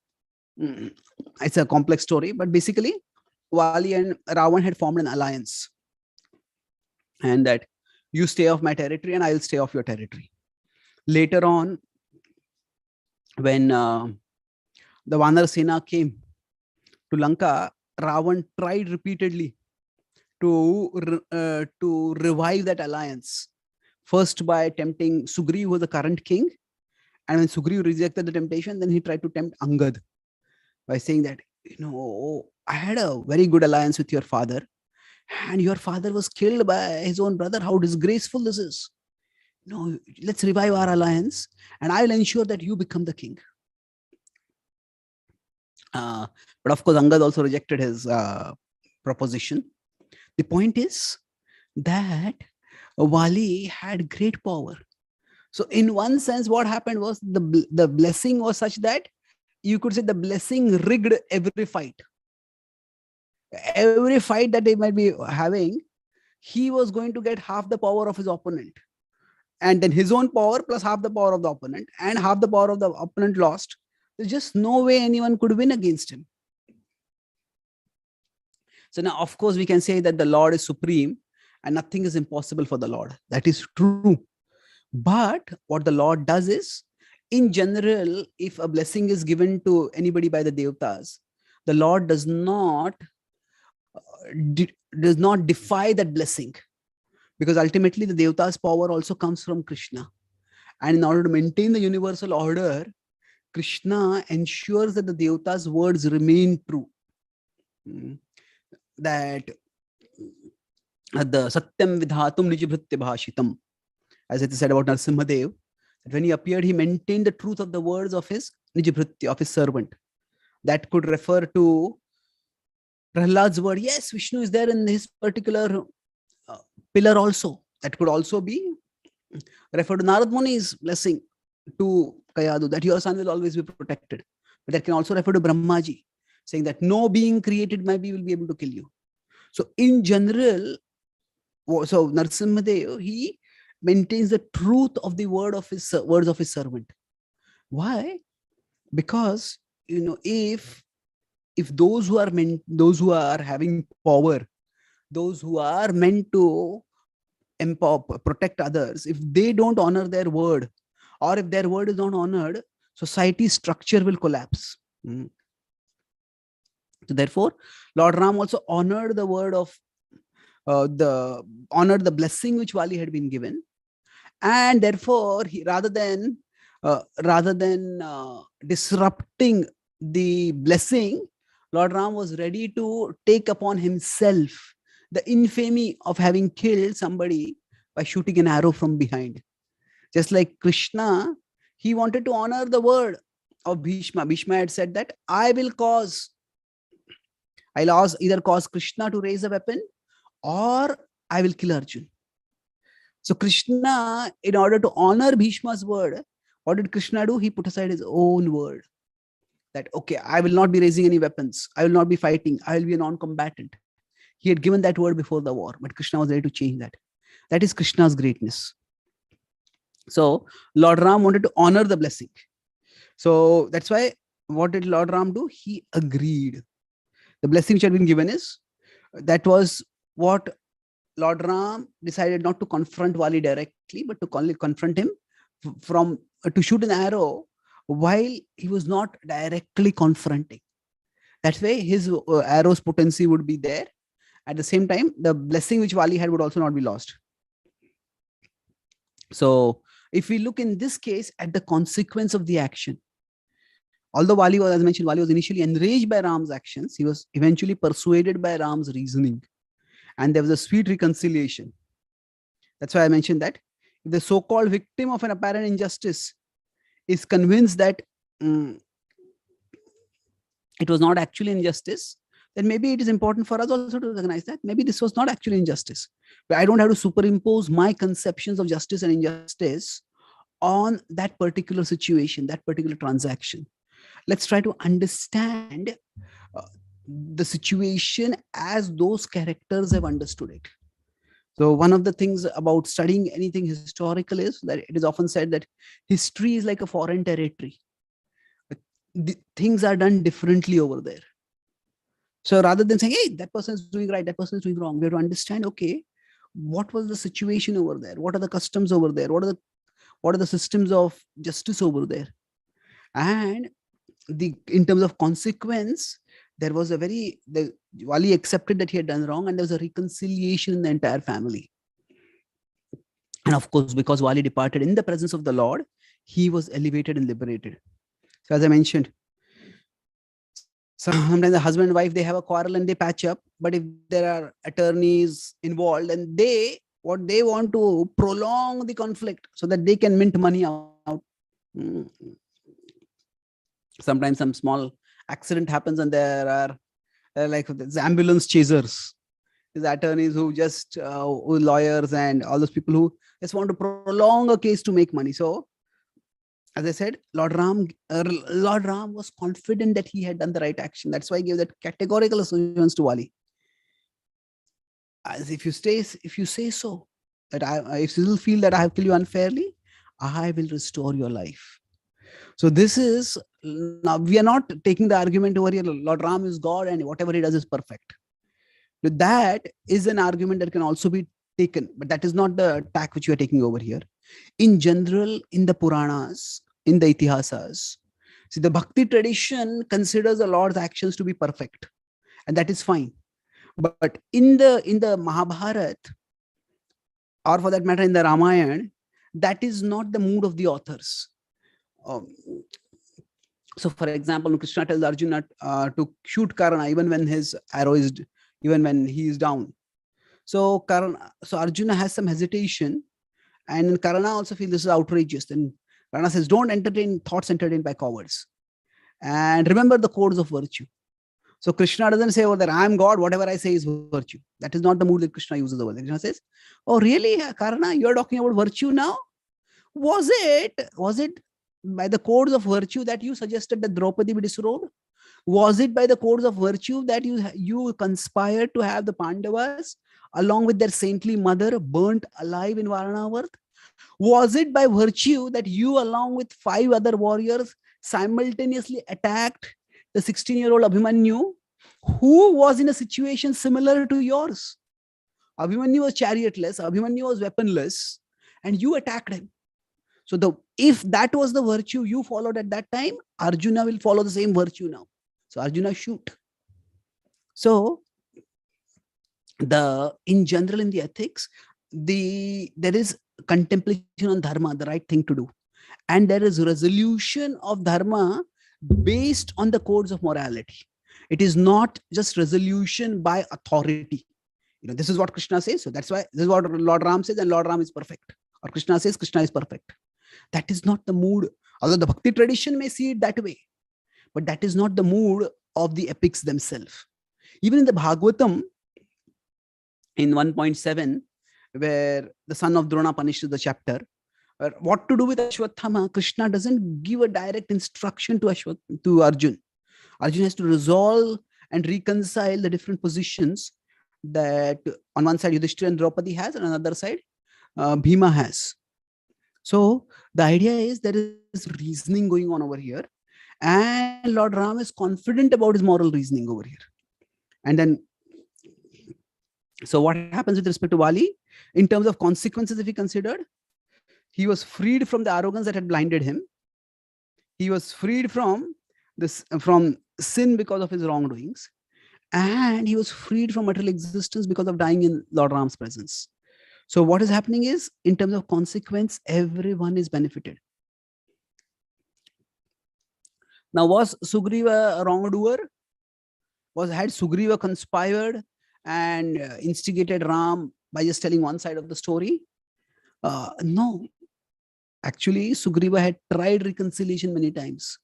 it's a complex story, but basically Vali and Ravan had formed an alliance, and that you stay off my territory and I'll stay off your territory. Later on, when the Vanar Sena came to Lanka, Ravan tried repeatedly to revive that alliance. First by tempting Sugriv, who was the current king, and when Sugriv rejected the temptation, then he tried to tempt Angad by saying that, I had a very good alliance with your father, and your father was killed by his own brother. How disgraceful this is. Let's revive our alliance, and I'll ensure that you become the king. But of course, Angad also rejected his proposition. The point is that Vali had great power. So in one sense, what happened was the blessing was such that you could say the blessing rigged every fight. Every fight that they might be having, he was going to get half the power of his opponent. And then his own power plus half the power of the opponent, and half the power of the opponent lost. There's just no way anyone could win against him. So now, of course, we can say that the Lord is supreme and nothing is impossible for the Lord. That is true. But what the Lord does is, in general, if a blessing is given to anybody by the Devatas, the Lord does not defy that blessing, because ultimately the Devatas' power also comes from Krishna. And in order to maintain the universal order, Krishna ensures that the Devatas' words remain true. That the Satyam Vidhatum Nijibhritya Bhashitam, as it is said about Narasimhadev, that when he appeared, he maintained the truth of the words of his Nijibhritya, of his servant. That could refer to Prahlad's word. Yes, Vishnu is there in his particular pillar also. That could also be referred to Narad Muni's blessing to Kayadu, that your son will always be protected. But that can also refer to Brahmaji, saying that no being created by me will be able to kill you. So in general, so Narasimhadev, he maintains the truth of the words of his servant. Why? Because if those who are having power, those who are meant to empower, protect others, if they don't honor their word, or if their word is not honored, society's structure will collapse. So therefore, Lord Ram also honored the word of honored the blessing which Vali had been given, and therefore he, rather than disrupting the blessing, Lord Ram was ready to take upon himself the infamy of having killed somebody by shooting an arrow from behind. Just like Krishna, he wanted to honor the word of Bhishma. Bhishma had said that I'll either cause Krishna to raise a weapon, or I will kill Arjun. So Krishna, in order to honor Bhishma's word, what did Krishna do? He put aside his own word. That, okay, I will not be raising any weapons. I will not be fighting. I will be a non-combatant. He had given that word before the war, but Krishna was ready to change that. That is Krishna's greatness. So Lord Ram wanted to honor the blessing. So that's why, what did Lord Ram do? He agreed. The blessing which had been given that was what Lord Ram decided not to confront Vali directly, but to confront him to shoot an arrow while he was not directly confronting. That way his arrow's potency would be there. At the same time, the blessing which Vali had would also not be lost. So if we look in this case at the consequence of the action, although Vali was, as I mentioned, Vali was initially enraged by Ram's actions, he was eventually persuaded by Ram's reasoning. And there was a sweet reconciliation. That's why I mentioned that if the so-called victim of an apparent injustice is convinced that it was not actually injustice, then maybe it is important for us also to recognize that maybe this was not actually injustice. But I don't have to superimpose my conceptions of justice and injustice on that particular situation, that particular transaction. Let's try to understand the situation as those characters have understood it. So one of the things about studying anything historical is that it is often said that history is like a foreign territory. Things are done differently over there. So rather than saying, hey, that person is doing right, that person is doing wrong, we have to understand, okay, what was the situation over there? What are the customs over there? What are the systems of justice over there? And in terms of consequence, there was Vali accepted that he had done wrong, and there was a reconciliation in the entire family. And of course, because Vali departed in the presence of the Lord, he was elevated and liberated. So as I mentioned, sometimes the husband and wife, they have a quarrel and they patch up. But if there are attorneys involved, and they want to prolong the conflict so that they can mint money out. Sometimes some small accident happens and there are like the ambulance chasers, these attorneys who just lawyers and all those people who just want to prolong a case to make money. So as I said, Lord Ram was confident that he had done the right action. That's why he gave that categorical assurance to Vali. As if you say so, that if you feel that I have killed you unfairly, I will restore your life. So this is, now we are not taking the argument over here, Lord Ram is God and whatever he does is perfect. That is an argument that can also be taken, but that is not the tack which you are taking over here. In general, in the Puranas, in the Itihasas, see, the Bhakti tradition considers the Lord's actions to be perfect, and that is fine. But in the Mahabharata, or for that matter in the Ramayana, that is not the mood of the authors. So for example, Krishna tells Arjuna to shoot Karna even when his arrow is, even when he is down. So Arjuna has some hesitation, and Karna also feels this is outrageous. And Karna says, don't entertain thoughts entertained by cowards, and remember the codes of virtue. So Krishna doesn't say over there, I am God, whatever I say is virtue. That is not the mood that Krishna uses over there. Krishna says, oh really, Karna, you are talking about virtue now? Was it by the codes of virtue that you suggested that Draupadi be disrobed? Was it by the codes of virtue that you conspired to have the Pandavas along with their saintly mother burnt alive in Varanavarth? Was it by virtue that you along with 5 other warriors simultaneously attacked the 16-year-old Abhimanyu, who was in a situation similar to yours? Abhimanyu was chariotless, Abhimanyu was weaponless, and you attacked him. So if that was the virtue you followed at that time, Arjuna will follow the same virtue now. So Arjuna shoot. So in general in the ethics, there is contemplation on dharma, the right thing to do, and there is resolution of dharma based on the codes of morality. It is not just resolution by authority. This is what Krishna says, so that's why this is what Lord Ram says, and Lord Ram is perfect, or Krishna says Krishna is perfect. That is not the mood, although the Bhakti tradition may see it that way, but that is not the mood of the epics themselves. Even in the Bhagavatam, in 1.7, where the son of Drona punishes the chapter, what to do with Ashwathama, Krishna doesn't give a direct instruction to Arjun. Arjun has to resolve and reconcile the different positions that on one side Yudhishthira and Draupadi has, and on the other side Bhima has. So the idea is there is reasoning going on over here, and Lord Ram is confident about his moral reasoning over here. And then, so what happens with respect to Vali? In terms of consequences, if he considered, he was freed from the arrogance that had blinded him. He was freed from sin because of his wrongdoings. And he was freed from material existence because of dying in Lord Ram's presence. So what is happening is, in terms of consequence, everyone is benefited. Now, was Sugriva a wrongdoer? Had Sugriva conspired and instigated Ram by just telling one side of the story? No. Actually, Sugriva had tried reconciliation many times.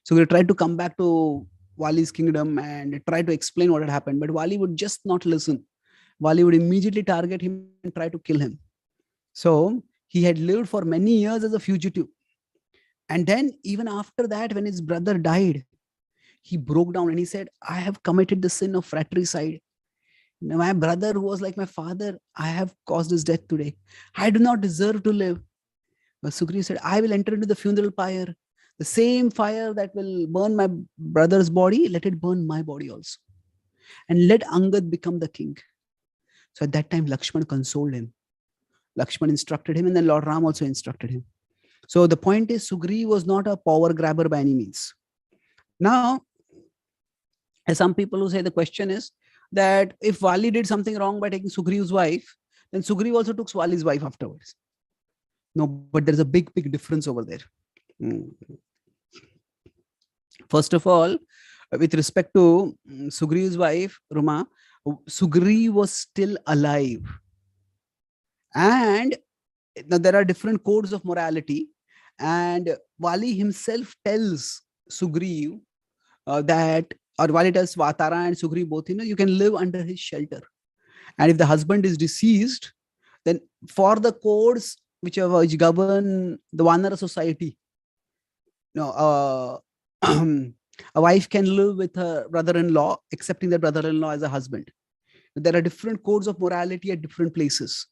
Sugriva tried to come back to Vali's kingdom and tried to explain what had happened, but Vali would just not listen. Vali would immediately target him and try to kill him. So he had lived for many years as a fugitive. And then even after that, when his brother died, he broke down and he said, I have committed the sin of fratricide. My brother, who was like my father, I have caused his death today. I do not deserve to live. But Sugriva said, I will enter into the funeral pyre. The same fire that will burn my brother's body, let it burn my body also. And let Angad become the king. So at that time, Lakshman consoled him. Lakshman instructed him, and then Lord Ram also instructed him. So the point is, Sugriva was not a power grabber by any means. Now, as some people who say, the question is that if Vali did something wrong by taking Sugriva's wife, then Sugriva also took Vali's wife afterwards. No, but there's a big difference over there. First of all, with respect to Sugriva's wife, Rama, Sugriva was still alive. And now there are different codes of morality. And Vali himself tells Sugriva that, or Vali tells Vatara and Sugriva both, you can live under his shelter. And if the husband is deceased, then for the codes which govern the Vanara society, a wife can live with her brother-in-law, accepting that brother-in-law as a husband. There are different codes of morality at different places.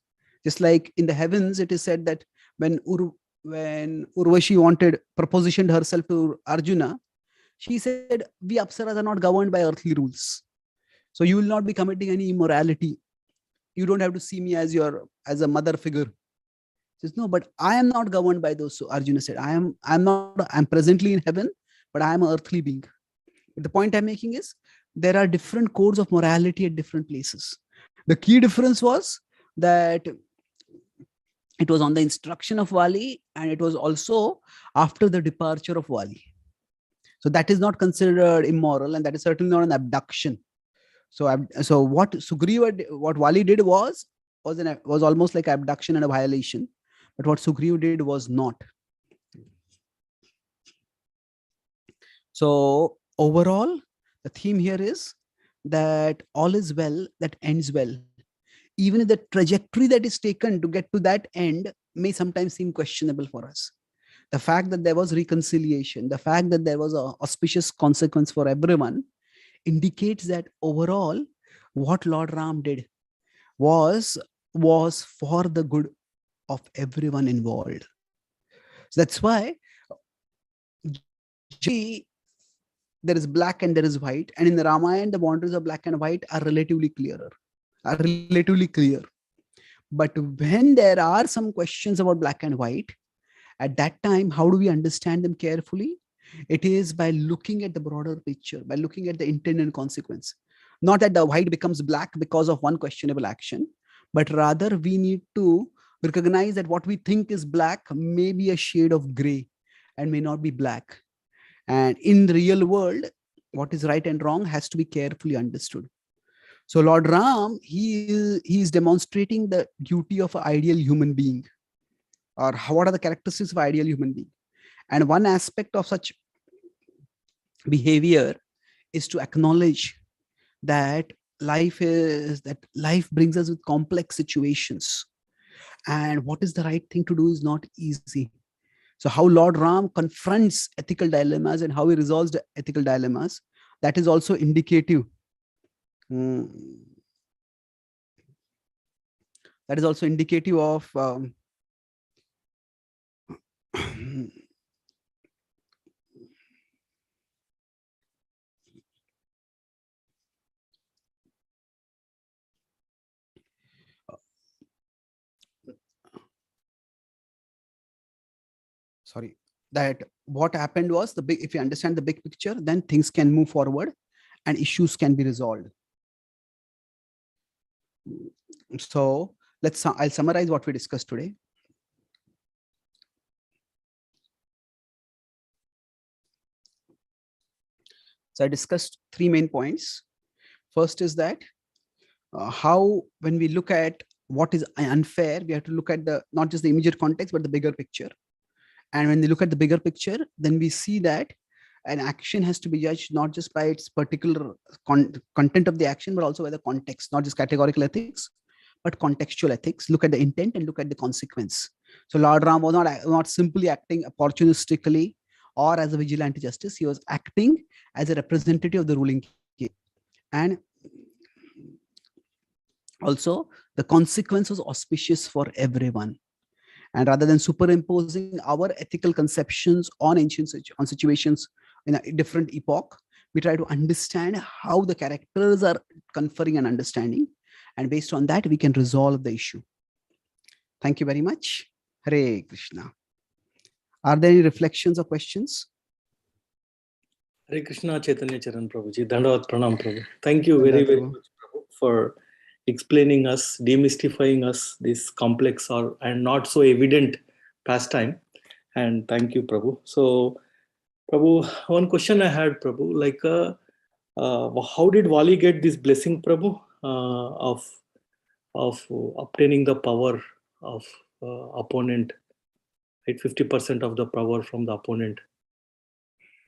Just like in the heavens, it is said that when Urvashi propositioned herself to Arjuna, she said, we Apsaras are not governed by earthly rules. So you will not be committing any immorality. You don't have to see me as a mother figure. She says, no, but I am not governed by those. So Arjuna said, I'm presently in heaven, but I am an earthly being. The point I'm making is, there are different codes of morality at different places. The key difference was that it was on the instruction of Vali, and it was also after the departure of Vali. So that is not considered immoral, and that is certainly not an abduction. So what Vali did was almost like abduction and a violation, but what Sugriva did was not. So overall, the theme here is that all is well that ends well. Even if the trajectory that is taken to get to that end may sometimes seem questionable for us. The fact that there was reconciliation, the fact that there was an auspicious consequence for everyone, indicates that overall, what Lord Ram did was for the good of everyone involved. So that's why there is black and there is white, and in the Ramayana, the boundaries of black and white are relatively clear. But when there are some questions about black and white, at that time, how do we understand them carefully? It is by looking at the broader picture, by looking at the intent and consequence. Not that the white becomes black because of one questionable action, but rather we need to recognize that what we think is black may be a shade of gray and may not be black. And in the real world, what is right and wrong has to be carefully understood. So Lord Ram, he is demonstrating the duty of an ideal human being, or what are the characteristics of an ideal human being. And one aspect of such behavior is to acknowledge that life brings us with complex situations, and what is the right thing to do is not easy. So how Lord Ram confronts ethical dilemmas and how he resolves the ethical dilemmas, that is also indicative. That is also indicative of that what happened was if you understand the big picture, then things can move forward and issues can be resolved. So I'll summarize what we discussed today. So I discussed 3 main points. First is that how, when we look at what is unfair, we have to look at not just the immediate context, but the bigger picture. And when we look at the bigger picture, then we see that an action has to be judged not just by its particular content of the action, but also by the context, not just categorical ethics, but contextual ethics. Look at the intent and look at the consequence. So Lord Ram was not simply acting opportunistically or as a vigilante justice. He was acting as a representative of the ruling king. And also, the consequence was auspicious for everyone. And rather than superimposing our ethical conceptions on on situations in a different epoch, we try to understand how the characters are conferring an understanding. And based on that, we can resolve the issue. Thank you very much. Hare Krishna. Are there any reflections or questions? Hare Krishna, Chaitanya Charan Prabhu ji. Dandavat Pranam Prabhu. Thank you very, very much, Prabhu, for explaining us, demystifying us this complex and not so evident pastime. And thank you, Prabhu. So, Prabhu, one question I had, Prabhu, like how did Vali get this blessing, Prabhu, of obtaining the power of opponent, right? 50% of the power from the opponent.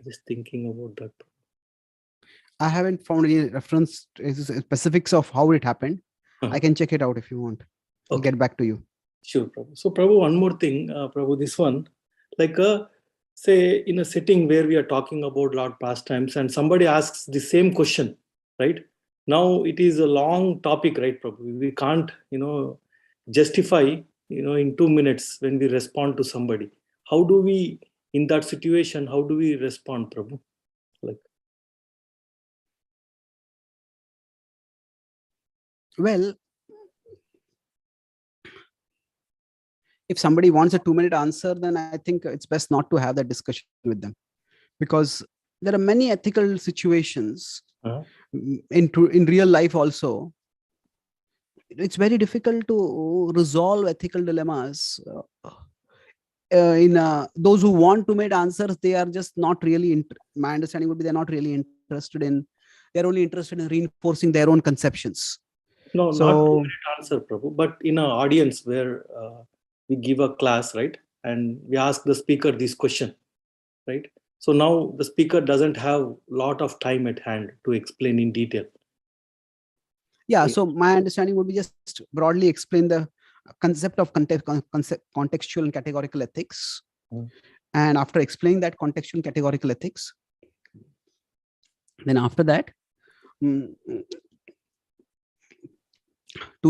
Just thinking about that. I haven't found any reference specifics of how it happened. I can check it out if you want. I'll get back to you. Sure, Prabhu. So, Prabhu, one more thing, Prabhu, this one, like say in a setting where we are talking about Lord pastimes and somebody asks the same question, right? Now it is a long topic, right, Prabhu? We can't, justify, in 2 minutes when we respond to somebody. How do we, in that situation, how do we respond, Prabhu? Like, well, if somebody wants a 2-minute answer, then I think it's best not to have that discussion with them, because there are many ethical situations in real life also. It's very difficult to resolve ethical dilemmas. Those who want to make answers, they are just not really, my understanding would be they're not really interested in, they're only interested in reinforcing their own conceptions. No, not to answer, Prabhu, but in an audience where we give a class, right? And we ask the speaker this question, right? So now the speaker doesn't have a lot of time at hand to explain in detail. Yeah, so my understanding would be just broadly explain the concept of contextual and categorical ethics. And after explaining that contextual and categorical ethics, then after that, 2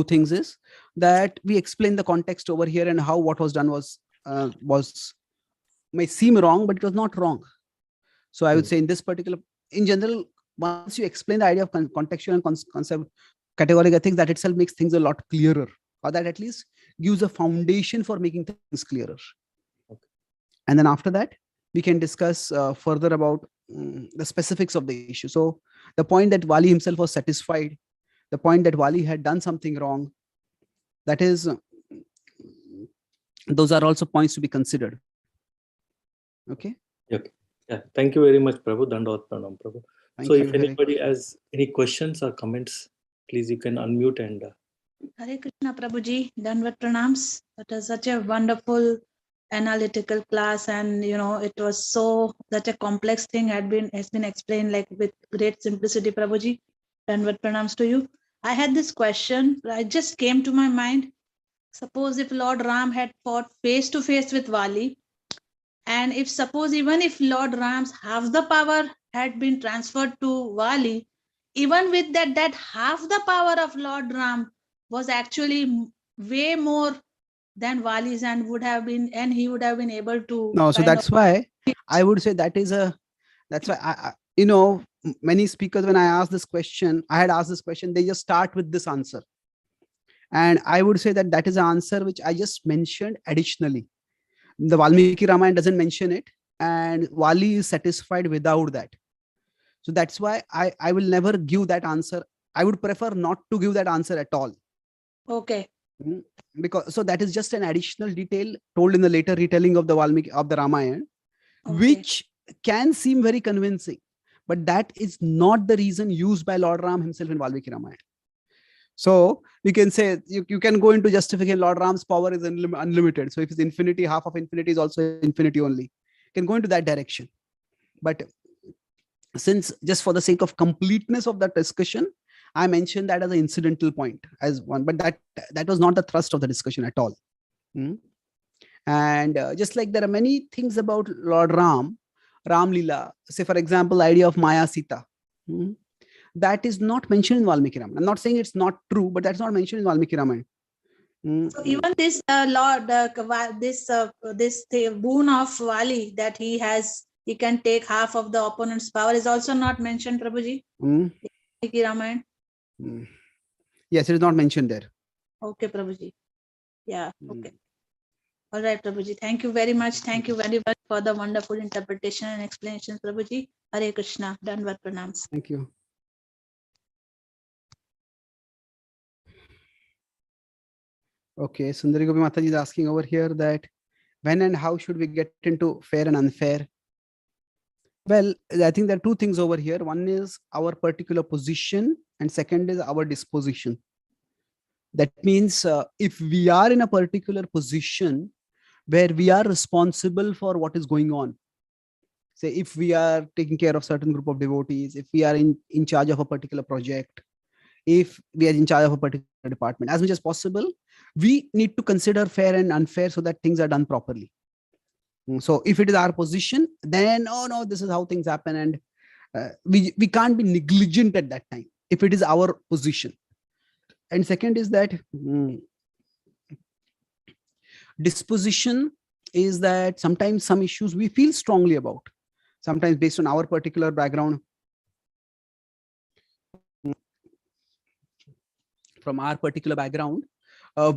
things is that we explain the context over here and how what was done was may seem wrong, but it was not wrong. So I would say in this particular, in general, once you explain the idea of contextual and concept categorical ethics, that itself makes things a lot clearer, or that at least gives a foundation for making things clearer. And then after that, we can discuss further about the specifics of the issue. So the point that Vali himself was satisfied, the point that Vali had done something wrong, that is, those are also points to be considered. Okay. Okay. Yeah. Thank you very much, Prabhu. Dandavat Pranam, Prabhu. So if anybody has any questions or comments, please you can unmute and. Hare Krishna, Prabhuji. Dandavat Pranams. That was such a wonderful analytical class, and it was such a complex thing has been explained like with great simplicity, Prabhuji. Dandavat Pranams to you. I had this question. It just came to my mind. Suppose if Lord Ram had fought face to face with Vali, and even if Lord Ram's half the power had been transferred to Vali, even with that half the power of Lord Ram was actually way more than Vali's, and he would have been able to. No, so that's why I would say that's why I many speakers, when I ask this question, I had asked this question, they just start with this answer. And I would say that is an answer which I just mentioned additionally. The Valmiki Ramayana doesn't mention it, and Vali is satisfied without that. So that's why I will never give that answer. I would prefer not to give that answer at all. Okay. Because so that is just an additional detail told in the later retelling of the Valmiki of the Ramayana, which can seem very convincing, but that is not the reason used by Lord Ram himself in Valmiki Ramayana. So we can say you can go into justification Lord Ram's power is unlimited. So if it's infinity, half of infinity is also infinity only. You can go into that direction. But since just for the sake of completeness of that discussion, I mentioned that as an incidental point as one, but that was not the thrust of the discussion at all. And just like there are many things about Lord Ram Leela, say for example, the idea of Maya Sita, that is not mentioned in Valmiki Ramayana. I'm not saying it's not true, but that's not mentioned in Valmiki Ramayana. So even this Lord, this boon of Vali that he has, he can take half of the opponent's power is also not mentioned, Prabhuji. Valmiki Ramayana. Yes, it is not mentioned there. Okay, Prabhuji. Yeah. Okay. All right, Prabhuji. Thank you very much. Thank you very much for the wonderful interpretation and explanations, Prabhuji. Hare Krishna. Dandavat pranams. Thank you. Okay, Sundari Gopi Mataji is asking over here that when and how should we get into fair and unfair? Well, I think there are two things over here. One is our particular position, and second is our disposition. That means if we are in a particular position where we are responsible for what is going on, say if we are taking care of certain group of devotees, if we are in charge of a particular project, if we are in charge of a particular department, as much as possible, we need to consider fair and unfair so that things are done properly. So if it is our position, then, oh no, this is how things happen. And we can't be negligent at that time if it is our position. And second is that disposition is that sometimes some issues we feel strongly about, sometimes based on our particular background, from our particular background,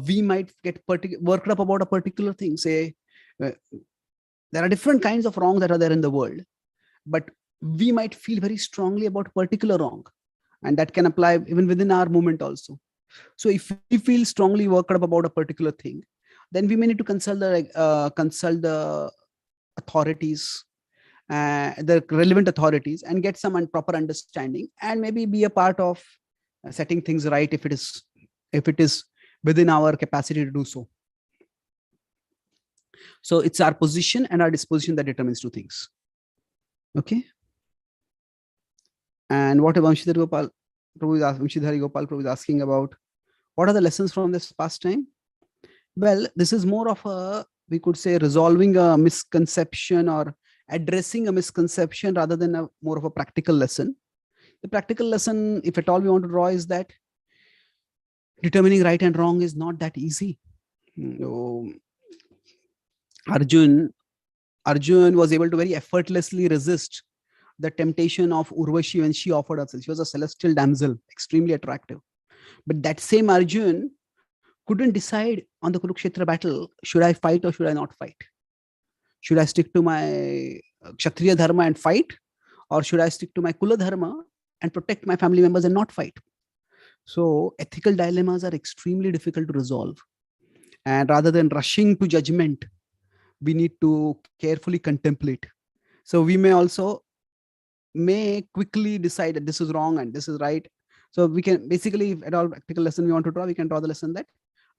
we might get worked up about a particular thing. Say there are different kinds of wrong that are there in the world, but we might feel very strongly about particular wrong, and that can apply even within our movement also. So if we feel strongly worked up about a particular thing, then we may need to consult the authorities, the relevant authorities, and get some proper understanding, and maybe be a part of setting things right if it is within our capacity to do so. So it's our position and our disposition that determines two things. Okay. And what Vamshidhari Gopal Prabhu is asking about, what are the lessons from this pastime? Well, this is more of a, we could say, resolving a misconception or addressing a misconception rather than more of a practical lesson. The practical lesson, if at all we want to draw, is that determining right and wrong is not that easy. Arjun was able to very effortlessly resist the temptation of Urvashi when she offered herself. She was a celestial damsel, extremely attractive. But that same Arjun couldn't decide on the Kurukshetra battle, should I fight or should I not fight? Should I stick to my Kshatriya dharma and fight? Or should I stick to my Kula dharma and protect my family members and not fight? So ethical dilemmas are extremely difficult to resolve. And rather than rushing to judgment, we need to carefully contemplate. So we may quickly decide that this is wrong and this is right. So we can basically, if at all practical lesson we want to draw, we can draw the lesson that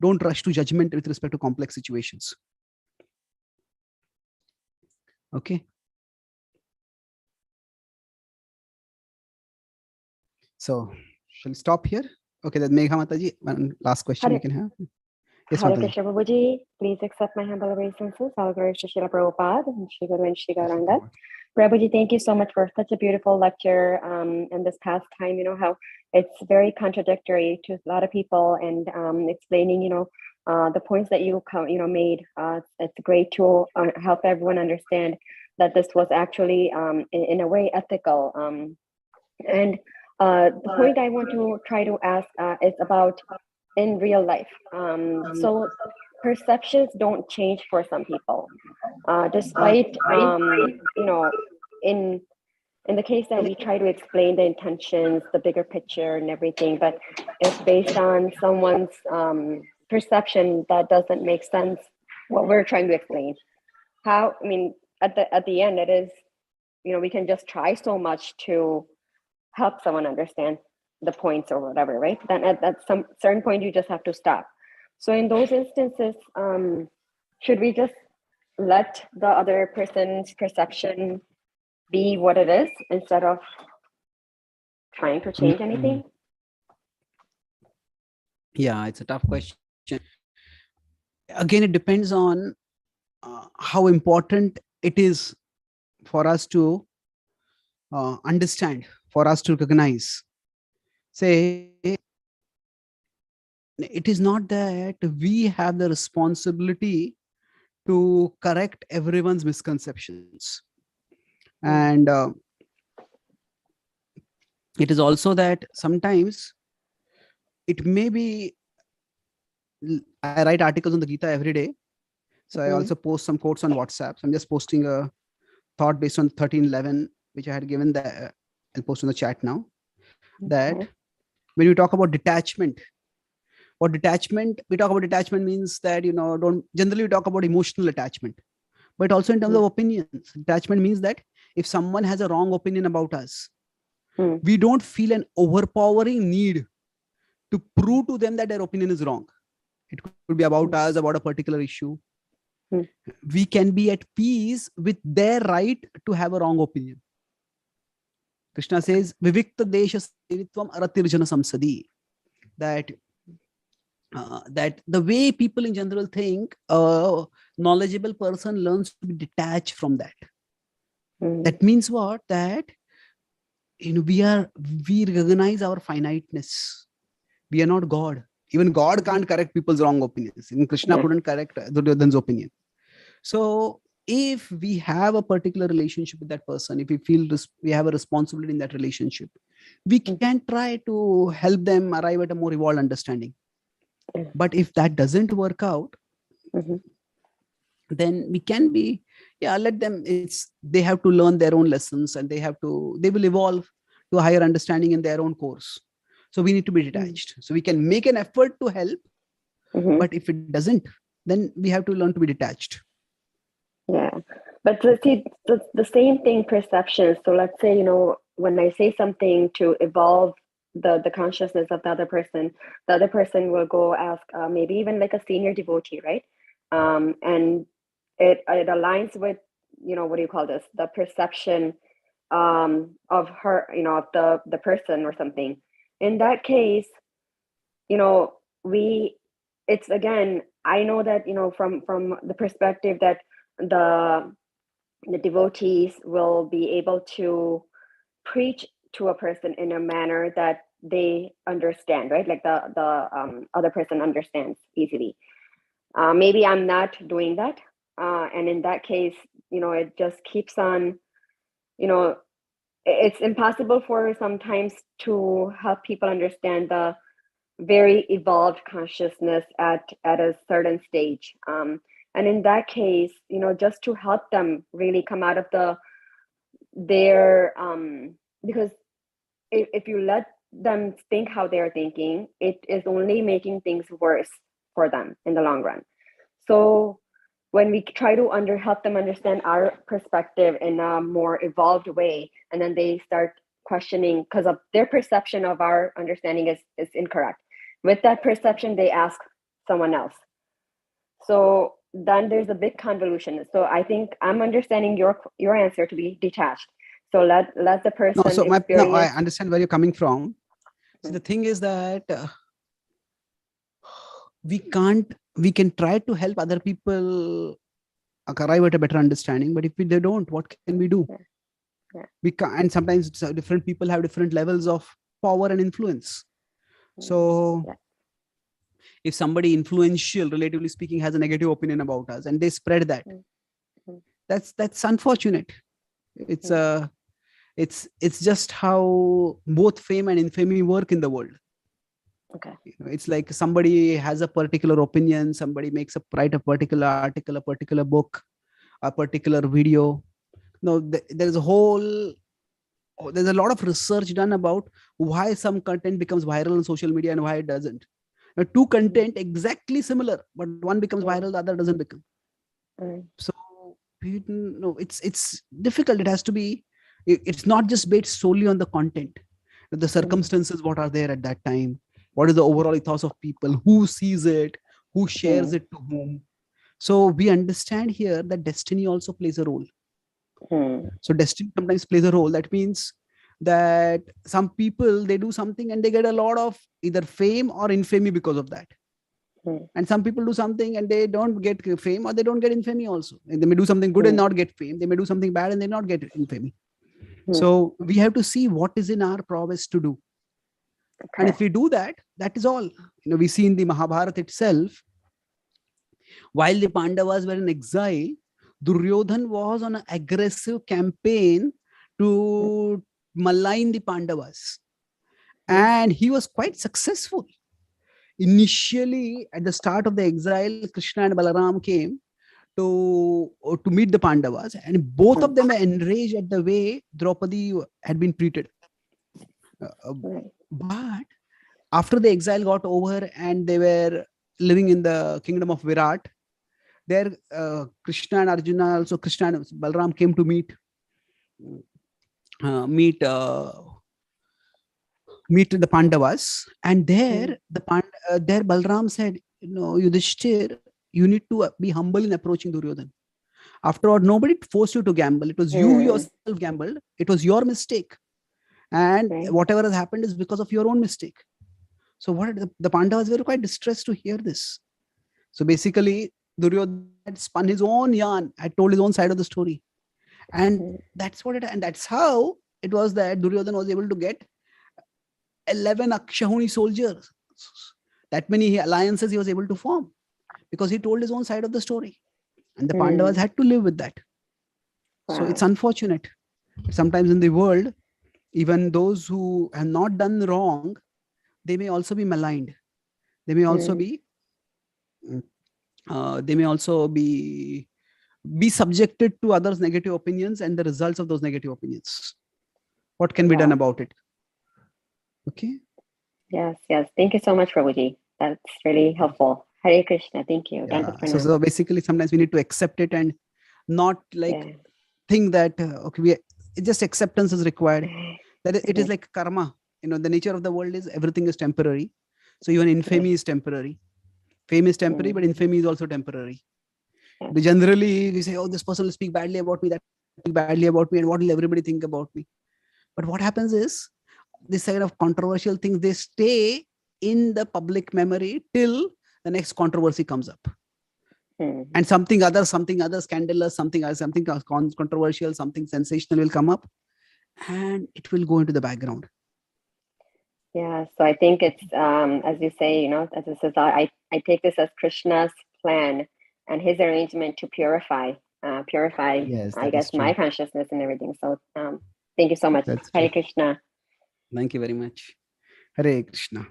don't rush to judgment with respect to complex situations. Okay. So shall we stop here? Okay, then Megha Mataji, one last question we can have. Yes, Hare Mataji. Krishna Prabhuji, please accept my humble obeisances. All glories to Srila Prabhupada and Shri Guru and Shri Gauranga. Prabhuji, thank you so much for such a beautiful lecture and this past time. You know how it's very contradictory to a lot of people, and explaining, the points that you made. It's great to help everyone understand that this was actually in a way ethical. And the point I want to try to ask is about in real life. So perceptions don't change for some people, despite in the case that we try to explain the intentions, the bigger picture and everything, but it's based on someone's perception that doesn't make sense, what we're trying to explain. How, I mean, at the end, it is, we can just try so much to help someone understand the points or whatever, right? Then at some certain point, you just have to stop. So in those instances, should we just let the other person's perception be what it is instead of trying to change anything? Yeah, it's a tough question. Again, it depends on how important it is for us to understand, for us to recognize. Say, it is not that we have the responsibility to correct everyone's misconceptions. And it is also that sometimes it may be, I write articles on the Gita every day. So I also post some quotes on WhatsApp. So I'm just posting a thought based on 1311, which I had given that I'll post in the chat now. That when we talk about detachment, we talk about detachment means that, generally we talk about emotional attachment, but also in terms of opinions. Detachment means that if someone has a wrong opinion about us, we don't feel an overpowering need to prove to them that their opinion is wrong. It could be about us, about a particular issue. We can be at peace with their right to have a wrong opinion. Krishna says, Vivikta Desha Sevitvam Aratirjana Samsadi. That the way people in general think, a knowledgeable person learns to be detached from that. That means what? That we recognize our finiteness. We are not God. Even God can't correct people's wrong opinions. Even Krishna couldn't correct Duryodhana's opinion. So if we have a particular relationship with that person, if we feel we have a responsibility in that relationship, we can try to help them arrive at a more evolved understanding. But if that doesn't work out, then we can be, let them, they have to learn their own lessons, and they will evolve to a higher understanding in their own course. So we need to be detached. So we can make an effort to help, but if it doesn't, then we have to learn to be detached. Yeah, but let's see, the same thing, perception. So let's say, when I say something to evolve the consciousness of the other person will go ask maybe even like a senior devotee, right? And it aligns with, what do you call this? The perception of her, of the person or something. In that case, it's again, I know that, from the perspective that the devotees will be able to preach to a person in a manner that they understand, right? Like the other person understands easily. Maybe I'm not doing that. And in that case, it just keeps on, it's impossible for sometimes to help people understand the very evolved consciousness at a certain stage. And in that case, just to help them really come out of their because if you let them think how they're thinking, it is only making things worse for them in the long run. So when we try to help them understand our perspective in a more evolved way, and then they start questioning because of their perception of our understanding is incorrect. With that perception, they ask someone else. So then there's a big convolution. So I think I'm understanding your answer to be detached. So let the person experience. I understand where you're coming from. So the thing is that we can try to help other people arrive at a better understanding, but if they don't, what can we do? We can't, and sometimes different people have different levels of power and influence. So if somebody influential, relatively speaking, has a negative opinion about us and they spread that, that's unfortunate. It's just how both fame and infamy work in the world. It's like somebody has a particular opinion, somebody write a particular article, a particular book, a particular video. There's a lot of research done about why some content becomes viral on social media and why it doesn't. two content exactly similar, but one becomes viral, the other doesn't become. So it's difficult. It has to be. It's not just based solely on the content, the circumstances, what are there at that time, what is the overall ethos of people, who sees it, who shares it to whom. So we understand here that destiny also plays a role. So destiny sometimes plays a role. That means that some people, they do something and they get a lot of either fame or infamy because of that. And some people do something and they don't get fame or they don't get infamy also. And they may do something good and not get fame. They may do something bad and they not get infamy. So we have to see what is in our prowess to do. And if we do that, that is all. We see in the Mahabharata itself, while the Pandavas were in exile, Duryodhan was on an aggressive campaign to malign the Pandavas. And he was quite successful. Initially, at the start of the exile, Krishna and Balaram came to meet the Pandavas, and both of them were enraged at the way Draupadi had been treated. But after the exile got over and they were living in the kingdom of Virat, there Krishna and Arjuna, also Krishna and Balaram came to meet the Pandavas, and there there Balaram said, Yudhishthir, you need to be humble in approaching Duryodhan. After all, nobody forced you to gamble. It was you yourself gambled. It was your mistake. And whatever has happened is because of your own mistake. So what the Pandavas were quite distressed to hear this. So basically, Duryodhan had spun his own yarn, had told his own side of the story. And that's how it was that Duryodhan was able to get 11 Akshahuni soldiers. That many alliances he was able to form because he told his own side of the story. And the Pandavas had to live with that. So it's unfortunate. Sometimes in the world, even those who have not done wrong, they may also be maligned. They may also be subjected to others' negative opinions and the results of those negative opinions. What can be done about it? Okay. Yes. Thank you so much, Prabhuji. That's really helpful. Hare Krishna. Thank you. So basically, sometimes we need to accept it and not think that just acceptance is required. That it is like karma. The nature of the world is everything is temporary. So even infamy is temporary. Fame is temporary, but infamy is also temporary. Generally, we say, this person will speak badly about me, that will speak badly about me, and what will everybody think about me? But what happens is, this kind of controversial things, they stay in the public memory till the next controversy comes up. And something other scandalous, something controversial, something sensational will come up, and it will go into the background. Yeah, so I think it's, as you say, as a society, I take this as Krishna's plan and his arrangement to purify, I guess, my consciousness and everything. So thank you so much. Hare Krishna. Thank you very much. Hare Krishna.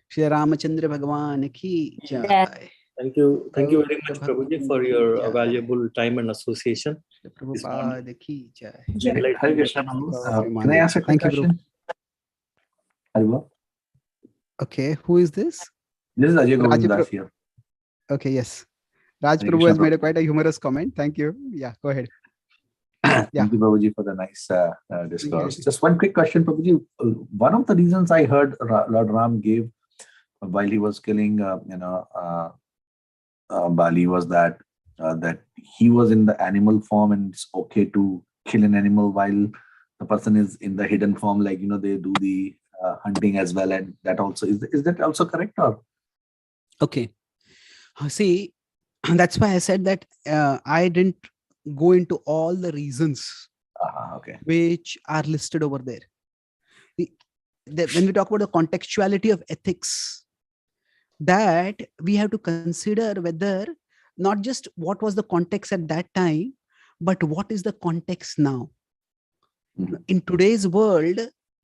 Shri Ramachandra Bhagavan ki jai. Thank you very much, Prabhuji, for your valuable time and association. Prabhupada ki jai. Hare Krishna, Prabhu. Can I ask a quick question? Okay, who is this? This is Ajay Govindas here. Okay, yes. Raj Prabhu has made quite a humorous comment. Thank you. Yeah, go ahead. Thank you, Prabhuji, for the nice discourse. Just one quick question, Prabhuji. One of the reasons I heard Lord Ram gave while he was killing, Vali was that he was in the animal form and it's okay to kill an animal while the person is in the hidden form, like they do the hunting as well, and that also is that also correct? Or okay, see, that's why I said that I didn't go into all the reasons which are listed over there. When we talk about the contextuality of ethics, that we have to consider whether not just what was the context at that time, but what is the context now. In today's world,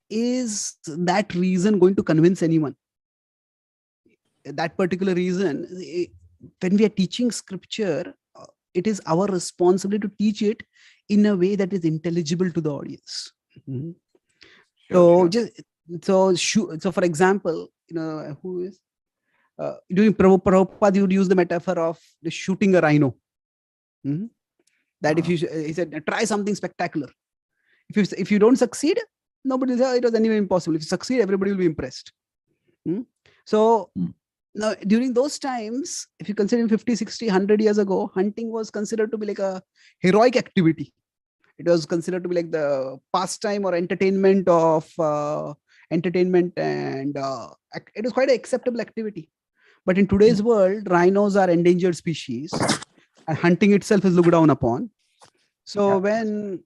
is that reason going to convince anyone? That particular reason, when we are teaching scripture, it is our responsibility to teach it in a way that is intelligible to the audience. So for example, who is during Prabhupada, you would use the metaphor of the shooting a rhino. That if you, he said, try something spectacular. If you don't succeed, nobody will say, it was anyway impossible. If you succeed, everybody will be impressed. So now during those times, if you consider 50, 60, 100 years ago, hunting was considered to be like a heroic activity. It was considered to be like the pastime or entertainment of and it was quite an acceptable activity. But in today's world, rhinos are endangered species and hunting itself is looked down upon. So when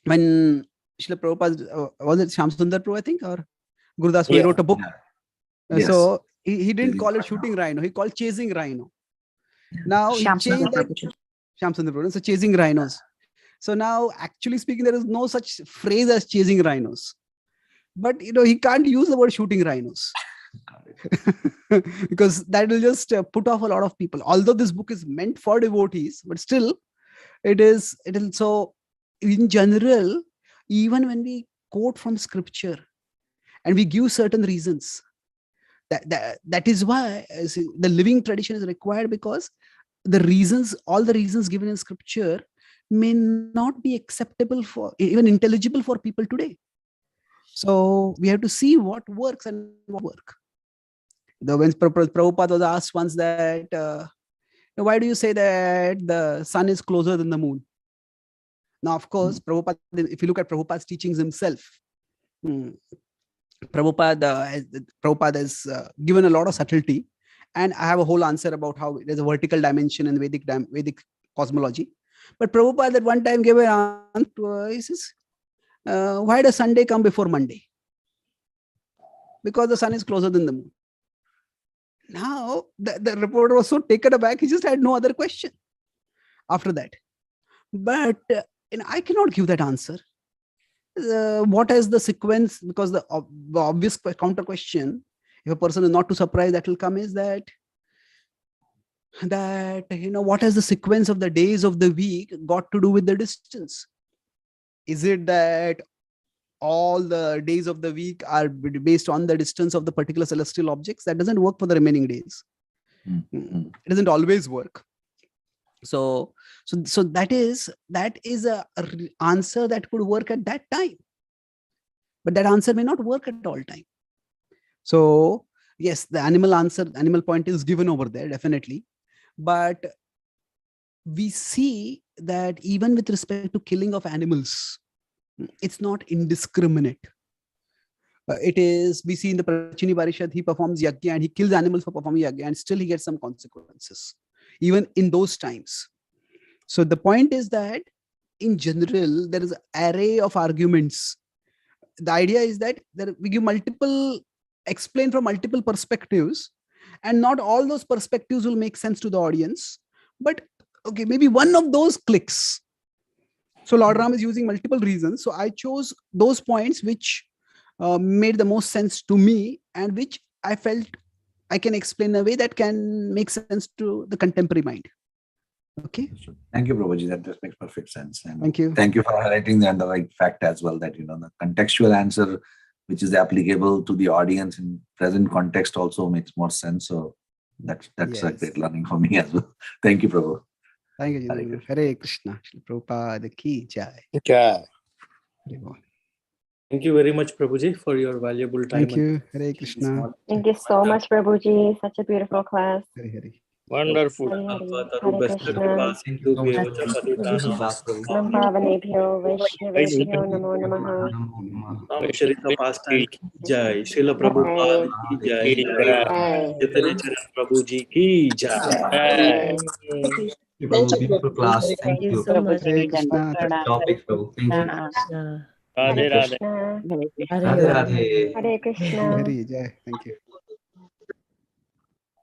Srila Prabhupada, was it Shyam Sundar Prabhu, I think, or Gurudas, he wrote a book. So he didn't call it shooting rhino, he called chasing rhino. Now he changed that. Shyam Sundar Prabhu, so chasing rhinos. So now, actually speaking, there is no such phrase as chasing rhinos. But he can't use the word shooting rhinos because that will just put off a lot of people. Although this book is meant for devotees, but still, it is so. In general, even when we quote from scripture and we give certain reasons, that is why the living tradition is required, because all the reasons given in scripture may not be acceptable for, even intelligible for people today. So we have to see what works and what work. When Prabhupada was asked once that, why do you say that the sun is closer than the moon? Now, of course, Prabhupada, if you look at Prabhupada's teachings himself, Prabhupada has given a lot of subtlety. And I have a whole answer about how there's a vertical dimension in Vedic cosmology. But Prabhupada at one time gave an answer. He says, why does Sunday come before Monday? Because the sun is closer than the moon. Now, the reporter was so taken aback, he just had no other question after that. But I cannot give that answer. What is the sequence? Because the obvious counter question, if a person is not too surprised, that will come is that what has the sequence of the days of the week got to do with the distance? Is it that all the days of the week are based on the distance of the particular celestial objects? That doesn't work for the remaining days. It doesn't always work. So that is a answer that could work at that time, but that answer may not work at all time. So yes, the animal point is given over there, definitely. But we see that even with respect to killing of animals, it's not indiscriminate. It is, we see in the Prachini Parishad, he performs yajna and he kills animals for performing yajna, and still he gets some consequences, even in those times. So the point is that in general, there is an array of arguments. The idea is that we give explain from multiple perspectives, and not all those perspectives will make sense to the audience. But okay, maybe one of those clicks. So Lord Ram is using multiple reasons. So I chose those points which made the most sense to me and which I felt I can explain in a way that can make sense to the contemporary mind. Okay. Thank you, Prabhuji. That just makes perfect sense. And thank you. Thank you for highlighting the underlying fact as well, that the contextual answer, which is applicable to the audience in present context, also makes more sense. So that's a great learning for me as well. Thank you, Prabhu. Thank you. Hare Krishna. Prabhupada ki jai. Jai. Thank you very much, Prabhuji, for your valuable time. Thank you. Hare Krishna. Thank you so much, Prabhuji. Such a beautiful class. Hare. Wonderful. Hare Krishna. Nampavanebhyo Vaishnavebhyo Namo Namaha. Sharita pastime ki jai. Srila Prabhupada ki jai. Chaitanya Charan Prabhuji ki jai. Beautiful class. Thank you so much. Hare Krishna. Topic, Prabhu. Thank you. Hare Krishna. Radhe Radhe. Hare Krishna. Hare Jai. Thank you.